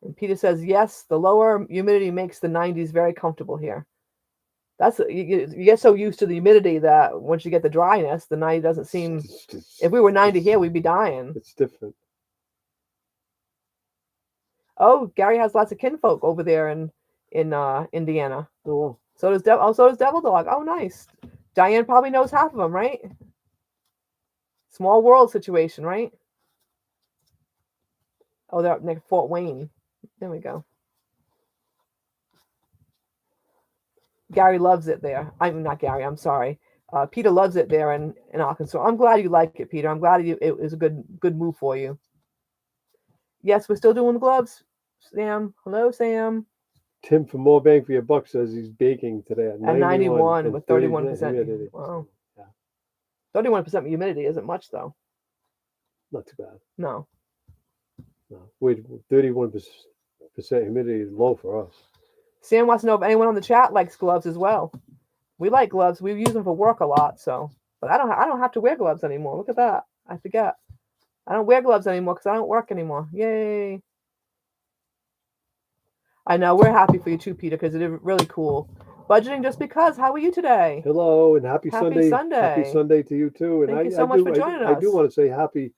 And Peter says, yes, the lower humidity makes the 90s very comfortable here. That's you get so used to the humidity that once you get the dryness, the 90 doesn't seem. If we were 90 here, we'd be dying. It's different. Oh, Gary has lots of kinfolk over there in Indiana. Oh. So does Devil Dog. Oh, nice. Diane probably knows half of them, right? Small world situation, right? Oh, they're up near Fort Wayne. There we go. Gary loves it there. I'm not Gary. I'm sorry. Peter loves it there in Arkansas. I'm glad you like it, Peter. I'm glad it was a good move for you. Yes, we're still doing the gloves. Sam. Hello, Sam. Tim from More Bang for Your Buck says he's baking today at 91 with 31% humidity. Wow. Yeah. 31% humidity isn't much though. Not too bad. No. Wait, 31% humidity is low for us. Sam wants to know if anyone on the chat likes gloves as well. We like gloves. We use them for work a lot, so. But I don't have to wear gloves anymore. Look at that. I forget. I don't wear gloves anymore because I don't work anymore. Yay. I know. We're happy for you too, Peter, because it is really cool. Budgeting just because. How are you today? Hello, and happy Sunday. Sunday. Happy Sunday to you too. And Thank you so much for joining us. I do want to say happy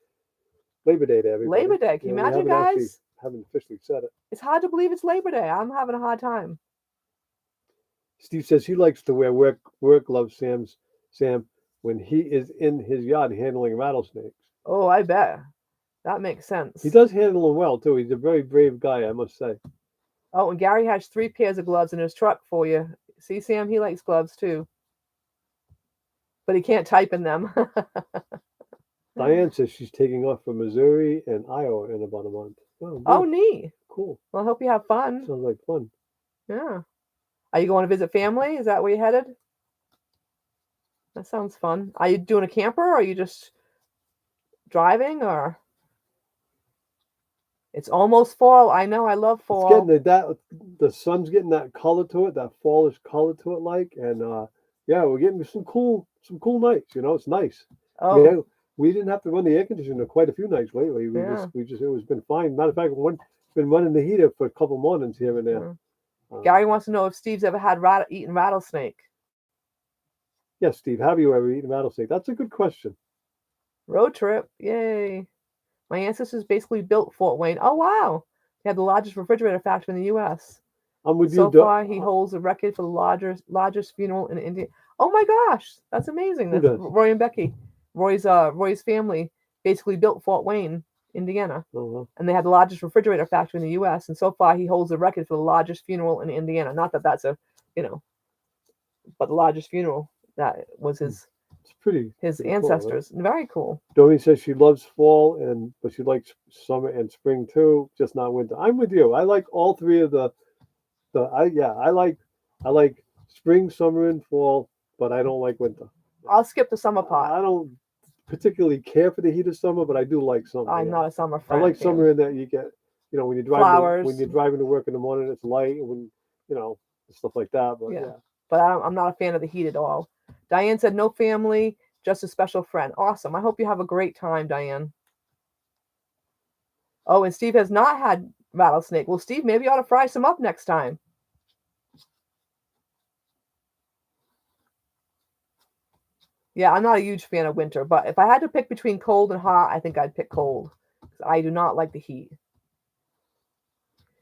Labor Day to everybody. Labor Day. Can you imagine, guys? Haven't officially said it. It's hard to believe it's Labor Day. I'm having a hard time. Steve says he likes to wear work gloves, Sam, when he is in his yard handling rattlesnakes. Oh, I bet. That makes sense. He does handle them well, too. He's a very brave guy, I must say. Oh, and Gary has 3 pairs of gloves in his truck for you. See, Sam, he likes gloves, too. But he can't type in them. Diane says she's taking off for Missouri and Iowa in about a month. Oh, neat. Cool. Well, I hope you have fun. Sounds like fun. Yeah. Are you going to visit family? Is that where you're headed? That sounds fun. Are you doing a camper or are you just driving or? It's almost fall. I know. I love fall. It's getting the sun's getting that color to it, that fallish color to it, and yeah, we're getting some cool nights. You know, it's nice. Oh, we didn't have to run the air conditioner quite a few nights lately. Yeah. It was been fine. Matter of fact, been running the heater for a couple mornings here and there. Gary wants to know if Steve's ever had eaten rattlesnake. Yes, Steve, have you ever eaten rattlesnake? That's a good question. Road trip. Yay. My ancestors basically built Fort Wayne. Oh, wow. They had the largest refrigerator factory in the U.S. I'm with So you, Doug. far, he holds a record for the largest funeral in India. Oh my gosh, that's amazing. Who That's does? Roy and Becky. Roy's family basically built Fort Wayne, Indiana, Uh-huh. and they had the largest refrigerator factory in the U.S. And so far, he holds the record for the largest funeral in Indiana. Not that that's but the largest funeral that was It's his pretty cool, right? ancestors. Very cool. Doreen says she loves fall but she likes summer and spring too, just not winter. I'm with you. I like all three of I like spring, summer, and fall, but I don't like winter. I'll skip the summer part. I don't particularly care for the heat of summer, but I do like summer. I'm Yeah. not a summer I friend. like summer in that you get, when you're Flowers. driving to work in the morning, it's light, and stuff like that. But Yeah. yeah. But I'm not a fan of the heat at all. Diane said no family, just a special friend. Awesome. I hope you have a great time, Diane. Oh, and Steve has not had rattlesnake. Well, Steve, maybe you ought to fry some up next time. Yeah, I'm not a huge fan of winter, but if I had to pick between cold and hot, I think I'd pick cold. I do not like the heat.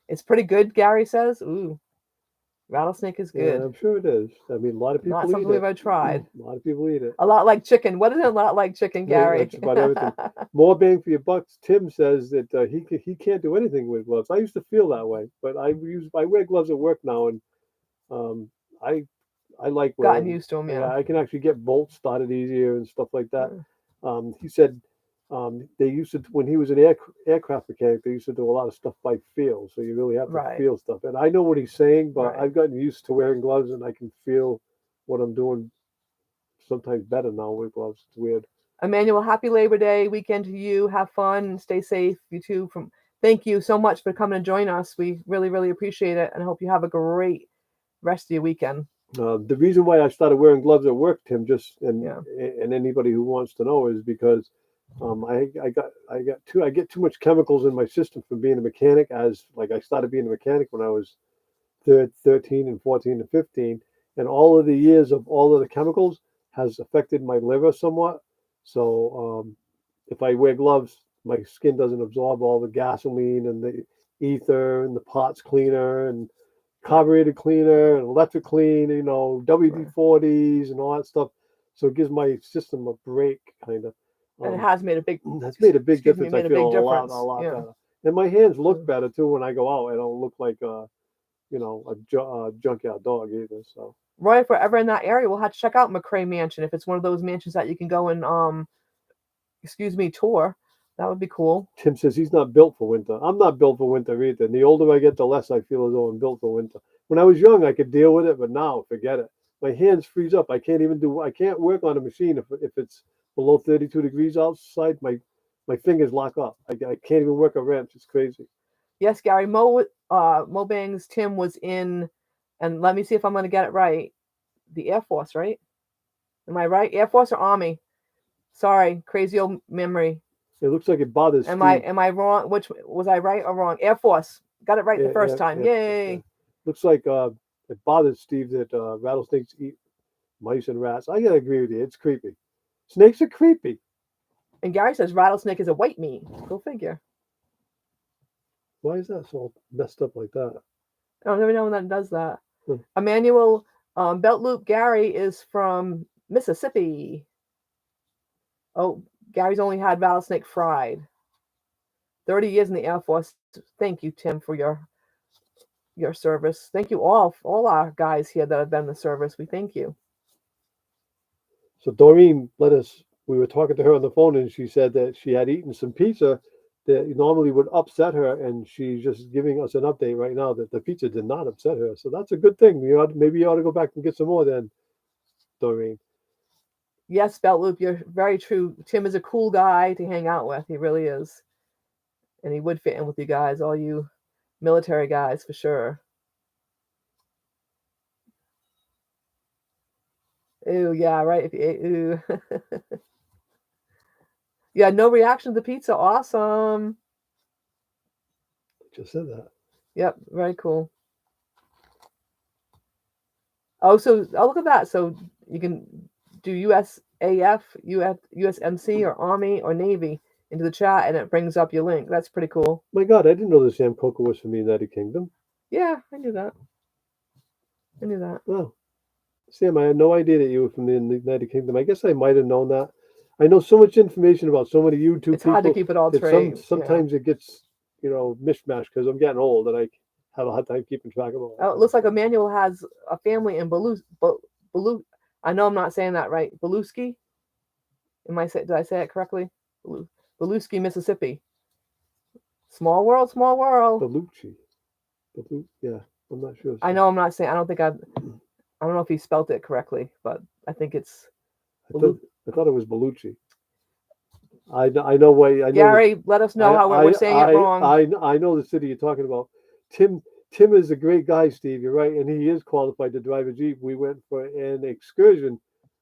It's pretty good, Gary says. Ooh, rattlesnake is good. Yeah, I'm sure it is. I mean, a lot of people Not eat something it. we've ever tried. A lot of people eat it. A lot like chicken. What is a lot like chicken, Gary? That's about everything. More bang for your buck. Tim says that he can't do anything with gloves. I used to feel that way, but I wear gloves at work now, and um, I I like wearing Gotten them. used to them, Yeah, yeah. I can actually get bolts started easier and stuff like that. Mm. He said they used to when he was an aircraft mechanic. They used to do a lot of stuff by feel, so you really have to Right. feel stuff. And I know what he's saying, but Right. I've gotten used to wearing gloves, and I can feel what I'm doing sometimes better now with gloves. It's weird. Emmanuel, happy Labor Day weekend to you. Have fun and stay safe. You too. Thank you so much for coming and join us. We really, really appreciate it, and I hope you have a great rest of your weekend. The reason why I started wearing gloves at work, Tim, Yeah. and anybody who wants to know, is because I get too much chemicals in my system from being a mechanic. I started being a mechanic when I was 13 and 14 and 15, and all of the years of all of the chemicals has affected my liver somewhat. So if I wear gloves, my skin doesn't absorb all the gasoline and the ether and the parts cleaner and carburetor cleaner and electric clean, WD-40s and all that stuff. So it gives my system a break, kind of. And it has made a big. That's made a big excuse me, difference. made I a feel big a lot difference. Yeah. better. And my hands look Mm. better too when I go out. I don't look like a junkyard dog either. So Roy, if we're ever in that area, we'll have to check out McCrae Mansion. If it's one of those mansions that you can go and tour, that would be cool. Tim says he's not built for winter. I'm not built for winter either. And the older I get, the less I feel as though I'm built for winter. When I was young, I could deal with it, but now, forget it. My hands freeze up. I can't work on a machine if it's below 32 degrees outside. My fingers lock up. I can't even work a wrench. It's crazy. Yes, Gary. Bangs Tim was in, and let me see if I'm going to get it right. The Air Force, right? Am I right? Air Force or Army? Sorry, crazy old memory. It looks like it bothers Am Steve. I wrong? Which was I right or wrong? Air Force. Got it right the first time. Yay! Looks like it bothers Steve that rattlesnakes eat mice and rats. I gotta agree with you. It's creepy. Snakes are creepy. And Gary says rattlesnake is a white meat. Go figure. Why is that so messed up like that? I don't know that does that. Hmm. Emmanuel Belt Loop Gary is from Mississippi. Oh, Gary's only had rattlesnake fried. 30 years in the Air Force. Thank you, Tim, for your service. Thank you all our guys here that have been in the service. We thank you. So Doreen we were talking to her on the phone, and she said that she had eaten some pizza that normally would upset her, and she's just giving us an update right now that the pizza did not upset her. So that's a good thing. Maybe you ought to go back and get some more then, Doreen. Yes, Belt Loop, you're very true. Tim is a cool guy to hang out with. He really is. And he would fit in with you guys, all you military guys, for sure. Ooh, yeah, right. Ooh. Yeah, no reaction to the pizza. Awesome. Just said that. Yep, very cool. Oh, look at that. So you can do USAF, USMC, or Army or Navy into the chat, and it brings up your link. That's pretty cool. My God, I didn't know the Sam Coker was from the United Kingdom. Yeah, I knew that. Wow. Sam, I had no idea that you were from the United Kingdom. I guess I might have known that. I know so much information about so many YouTube It's hard to people keep it all that straight. Yeah. sometimes it gets, mishmashed because I'm getting old and I have a hard time keeping track of all. Oh, it looks like Emmanuel has a family in I know I'm not saying that right. Beluski? Did I say it correctly? Beluski, Mississippi. Small world, small world. Belucci. Yeah, I'm not sure. I know I'm not saying. I don't know if he spelt it correctly, but I think it's. I thought it was Belucci. I know why. I know Gary, let us know how we're saying it wrong. I know the city you're talking about. Tim is a great guy, Steve. You're right, and he is qualified to drive a Jeep. We went for an excursion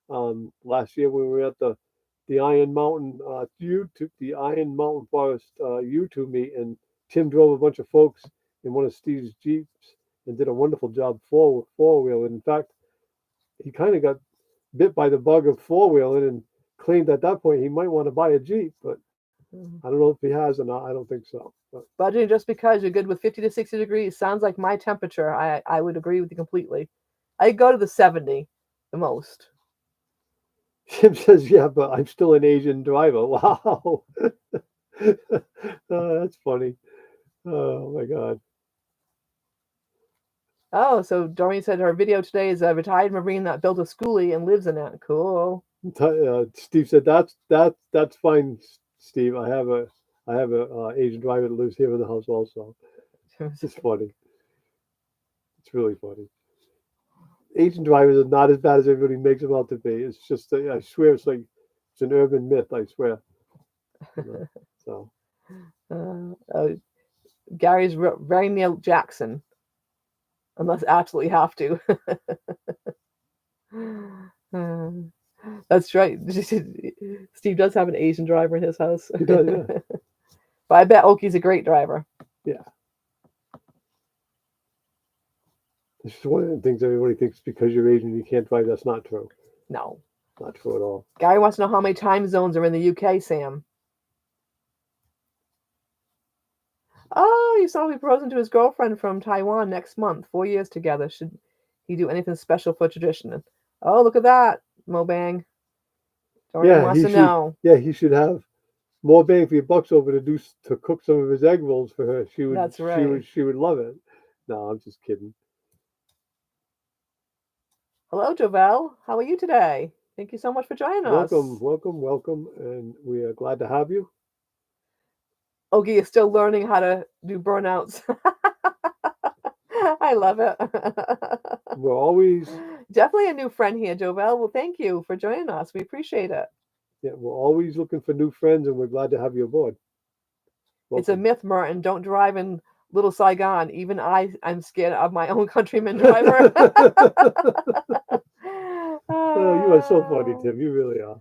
last year when we were at the Iron Mountain the Iron Mountain Forest YouTube meet, and Tim drove a bunch of folks in one of Steve's Jeeps and did a wonderful job four wheeling. In fact, he kind of got bit by the bug of four wheeling and claimed at that point he might want to buy a Jeep, but I don't know if he has or not. I don't think so. Budgeting just because you're good with 50 to 60 degrees sounds like my temperature. I would agree with you completely. I go to the 70 the most. Tim says, yeah, but I'm still an Asian driver. Wow. That's funny. Oh, my God. Oh, so Doreen said her video today is a retired Marine that built a schoolie and lives in it. Cool. Steve said, that's fine, Steve. I have a Asian driver that lives here in the house also. It's funny. It's really funny. Asian drivers are not as bad as everybody makes them out to be. It's just, I swear, it's an urban myth. I swear. So. Gary's very Neil Jackson, unless absolutely have to. That's right. Steve does have an Asian driver in his house. He does, yeah. But I bet Oki's a great driver. Yeah. This is one of the things everybody thinks because you're Asian you can't drive. That's not true. No. Not true at all. Gary wants to know how many time zones are in the UK, Sam. Oh, he saw me proposing to his girlfriend from Taiwan next month. 4 years together. Should he do anything special for tradition? Oh, look at that, Mobang. Dorian wants to know. Yeah, he should have more bang for your bucks over to cook some of his egg rolls for her. That's right. She would love it. No, I'm just kidding. Hello, Jovel. How are you today? Thank you so much for joining us. Welcome, and we are glad to have you. Ogie is still learning how to do burnouts. I love it. We're always definitely a new friend here, Jovel. Well, thank you for joining us. We appreciate it. Yeah, we're always looking for new friends, and we're glad to have you aboard. Welcome. It's a myth, Martin. Don't drive in Little Saigon. Even I'm scared of my own countryman driver. You are so funny, Tim. You really are.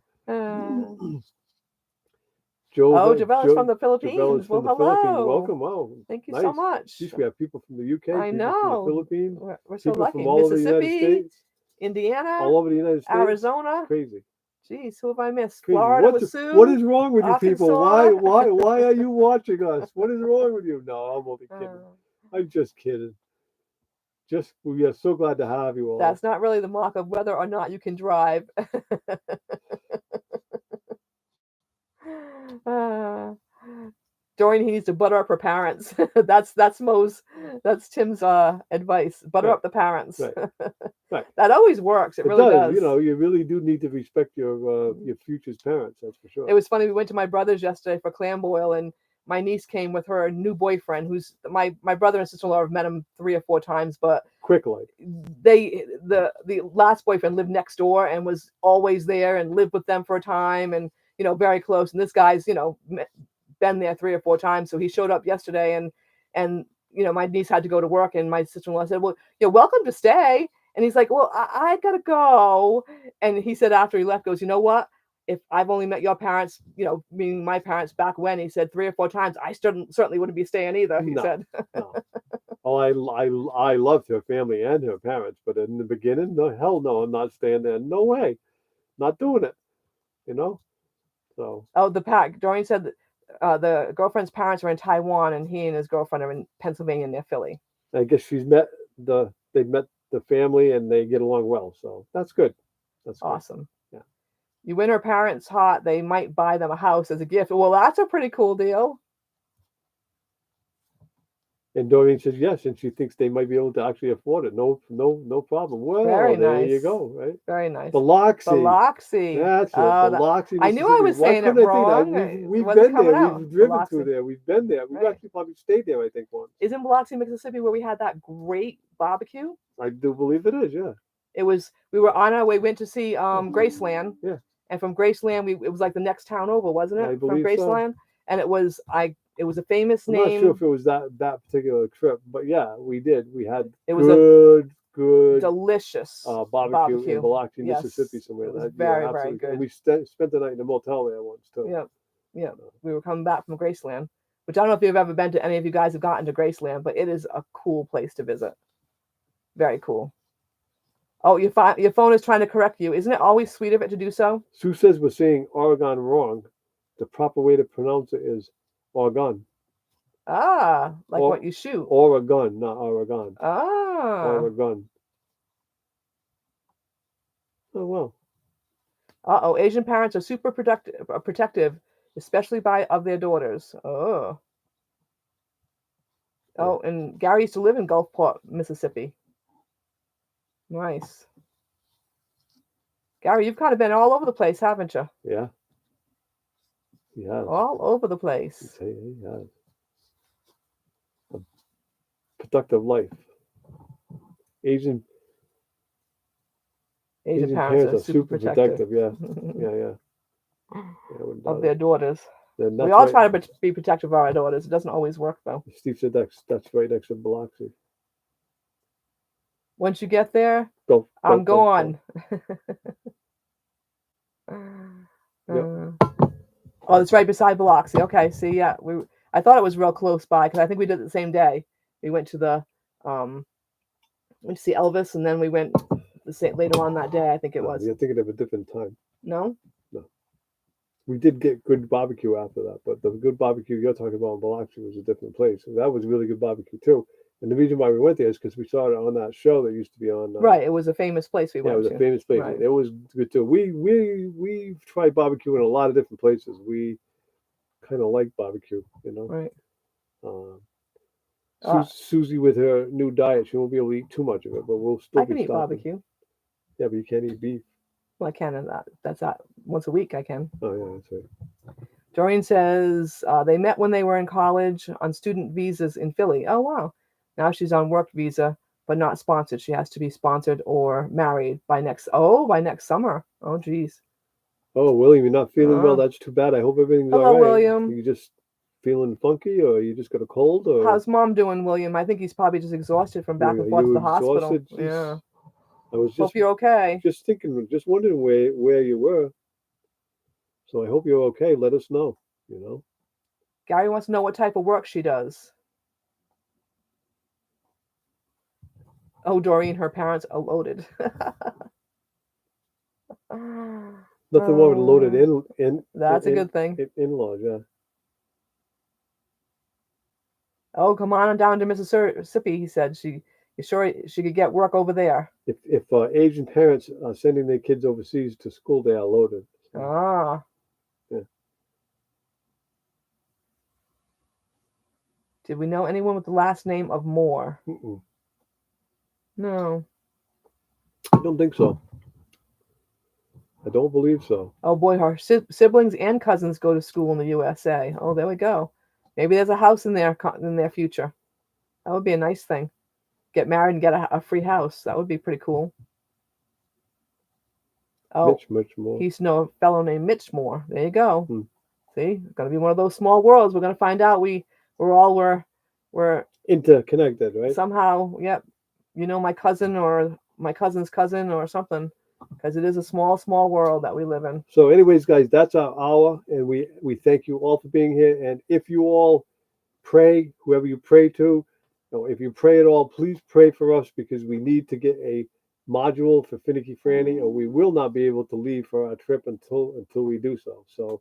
Javel is from the Philippines. Well, hello. Philippines. Welcome. Wow. Thank you so much. Jeez, we have people from the UK. I know. From the Philippines. We're so lucky. From all Mississippi, over the United States, Indiana, all over the United States. Arizona. Crazy. Jeez, who have I missed? Crazy. Florida with Sue. What is wrong with you people? Arkansas. Why are you watching us? What is wrong with you? No, I'm only kidding. I'm just kidding. We are so glad to have you all. That's not really the mark of whether or not you can drive. Dorian, he needs to butter up her parents. that's Tim's advice. Butter up the parents. Right. That always works. It really does. You know, you really do need to respect your future's parents. That's for sure. It was funny. We went to my brother's yesterday for clam boil, and my niece came with her new boyfriend, who's my brother and sister-in-law have met him 3 or 4 times, but quickly. The last boyfriend lived next door and was always there and lived with them for a time, and very close. And this guy's been there 3 or 4 times, so he showed up yesterday, and my niece had to go to work, and my sister-in-law said, well, you're welcome to stay. And he's like, well, I gotta go. And he said after he left, goes, you know what? if I've only met your parents, meaning my parents back when, he said 3 or 4 times, I certainly wouldn't be staying either. He No. said, No. Oh, I loved her family and her parents, but in the beginning, no, hell no, I'm not staying there. No way, not doing it. You know. So oh, Doreen said that, the girlfriend's parents are in Taiwan, and he and his girlfriend are in Pennsylvania near Philly. I guess they've met the family and they get along well. So that's good. That's good. Awesome. Yeah. You win her parents hot, they might buy them a house as a gift. Well, that's a pretty cool deal. And Doreen says yes, and she thinks they might be able to actually afford it. No problem. Well, Very there you nice. go. Right. Very nice. Biloxi. Biloxi. That's it. Oh, Biloxi. I knew I was Why saying it couldn't I think that? wrong. We've Wasn't been there. coming out. We've driven Biloxi. through there. We've been there. We've Right. actually probably stayed there, I think, once. Isn't Biloxi, Mississippi, where we had that great barbecue? I do believe it is, yeah. We were on our way, went to see Graceland. Yeah. And from Graceland, it was like the next town over, wasn't it? I From believe so. Graceland. And it was a famous I'm name. not sure if it was that particular trip, but yeah, we did. We had It was good delicious barbecue in Biloxi, Yes. Mississippi, somewhere. It was Yeah, very, very absolutely. good. And we spent the night in a motel there once too. Yeah. Yeah. We were coming back from Graceland, which I don't know if you've ever been to, any of you guys have gotten to Graceland, but it is a cool place to visit. Very cool. Oh, your phone is trying to correct you. Isn't it always sweet of it to do so? Sue says we're saying Oregon wrong. The proper way to pronounce it is Oregon. Ah, like what you shoot. Oregon, not Oregon. Ah. Oregon. Oh, well. Uh-oh, Asian parents are super protective, especially of their daughters. Oh. Oh, and Gary used to live in Gulfport, Mississippi. Nice. Gary, you've kind of been all over the place, haven't you? Yeah. He has. All over the place. He has. A productive life. Asian parents are super protective. Yeah. Of their daughters. We all try to be protective of our daughters. It doesn't always work, though. Steve said that's right next to Biloxi. Once you get there, go I'm going. Yep. Oh, it's right beside Biloxi. Okay, see, yeah, I thought it was real close by because I think we did it the same day. We went to went to see Elvis, and then we went later on that day. I think it was. You're thinking of a different time. No. We did get good barbecue after that, but the good barbecue you're talking about in Biloxi was a different place. So that was really good barbecue too. And the reason why we went there is because we saw it on that show that used to be on. Right, it was a famous place we went to. Yeah, it was a famous place. Right. It was good too. We've tried barbecue in a lot of different places. We kind of like barbecue, Right. Susie with her new diet, she won't be able to eat too much of it, but we'll still. I can eat barbecue. Yeah, but you can't eat beef. Well, I can, and that's once a week I can. Oh yeah, that's right. Doreen says they met when they were in college on student visas in Philly. Oh wow. Now she's on work visa, but not sponsored. She has to be sponsored or married by next summer. Oh, geez. Oh, William, you're not feeling well. That's too bad. I hope everything's all right. Hello, William. You just feeling funky, or you just got a cold? Or how's Mom doing, William? I think he's probably just exhausted from back and forth to the hospital. Exhausted? Yeah. I was just hope you're okay. Just wondering where you were. So I hope you're okay. Let us know. Gary wants to know what type of work she does. Oh, Doreen, her parents are loaded. Nothing wrong with loaded in. That's a good thing. In-laws, yeah. Oh, come on down to Mississippi, he said. You sure she could get work over there? If Asian parents are sending their kids overseas to school, they are loaded. So. Ah. Yeah. Did we know anyone with the last name of Moore? Mm-mm. No. I don't think so. I don't believe so. Oh boy, her siblings and cousins go to school in the USA. Oh, there we go. Maybe there's a house in their future. That would be a nice thing. Get married and get a free house. That would be pretty cool. Oh, Mitch Moore. He used to know a fellow named Mitch Moore. There you go. See, it's gonna be one of those small worlds. We're gonna find out we're interconnected, right? Somehow, yep. My cousin or my cousin's cousin or something. because it is a small, small world that we live in. So, anyways, guys, that's our hour, and we thank you all for being here. And if you all pray, whoever you pray to, if you pray at all, please pray for us because we need to get a module for Finicky Franny, or we will not be able to leave for our trip until we do so. So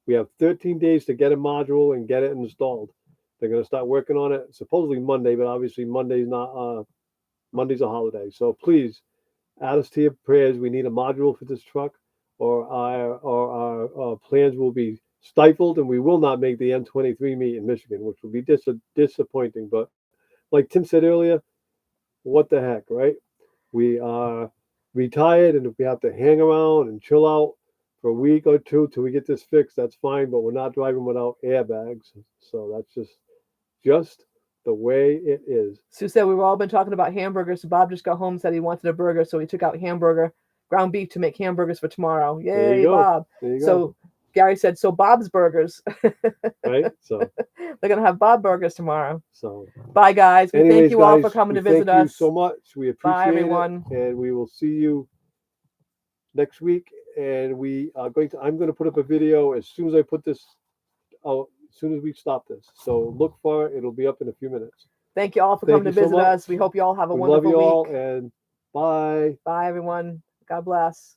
we have 13 days to get a module and get it installed. They're going to start working on it supposedly Monday, but obviously Monday's not. Monday's a holiday, so please add us to your prayers. We need a module for this truck, or our plans will be stifled, and we will not make the M23 meet in Michigan, which will be disappointing. But like Tim said earlier, what the heck, right? We are retired, and if we have to hang around and chill out for a week or two till we get this fixed, that's fine. But we're not driving without airbags, so that's just the way it is. Sue said we've all been talking about hamburgers. So Bob just got home, said he wanted a burger, so he took out ground beef to make hamburgers for tomorrow. There you Yay, go. Bob. There you go. So Gary said, so Bob's Burgers. Right? So they're going to have Bob Burgers tomorrow. So bye, guys. We anyways, thank you all guys, for coming we to visit thank us. you so much. We appreciate Bye, everyone. it. And we will see you next week. And I'm going to put up a video as soon as I put this out, as soon as we stop this. So look for it. It'll be up in a few minutes. Thank you all for Thank coming to you so visit much. us. We hope you all have a We wonderful love you all, week. and bye. Bye, everyone. God bless.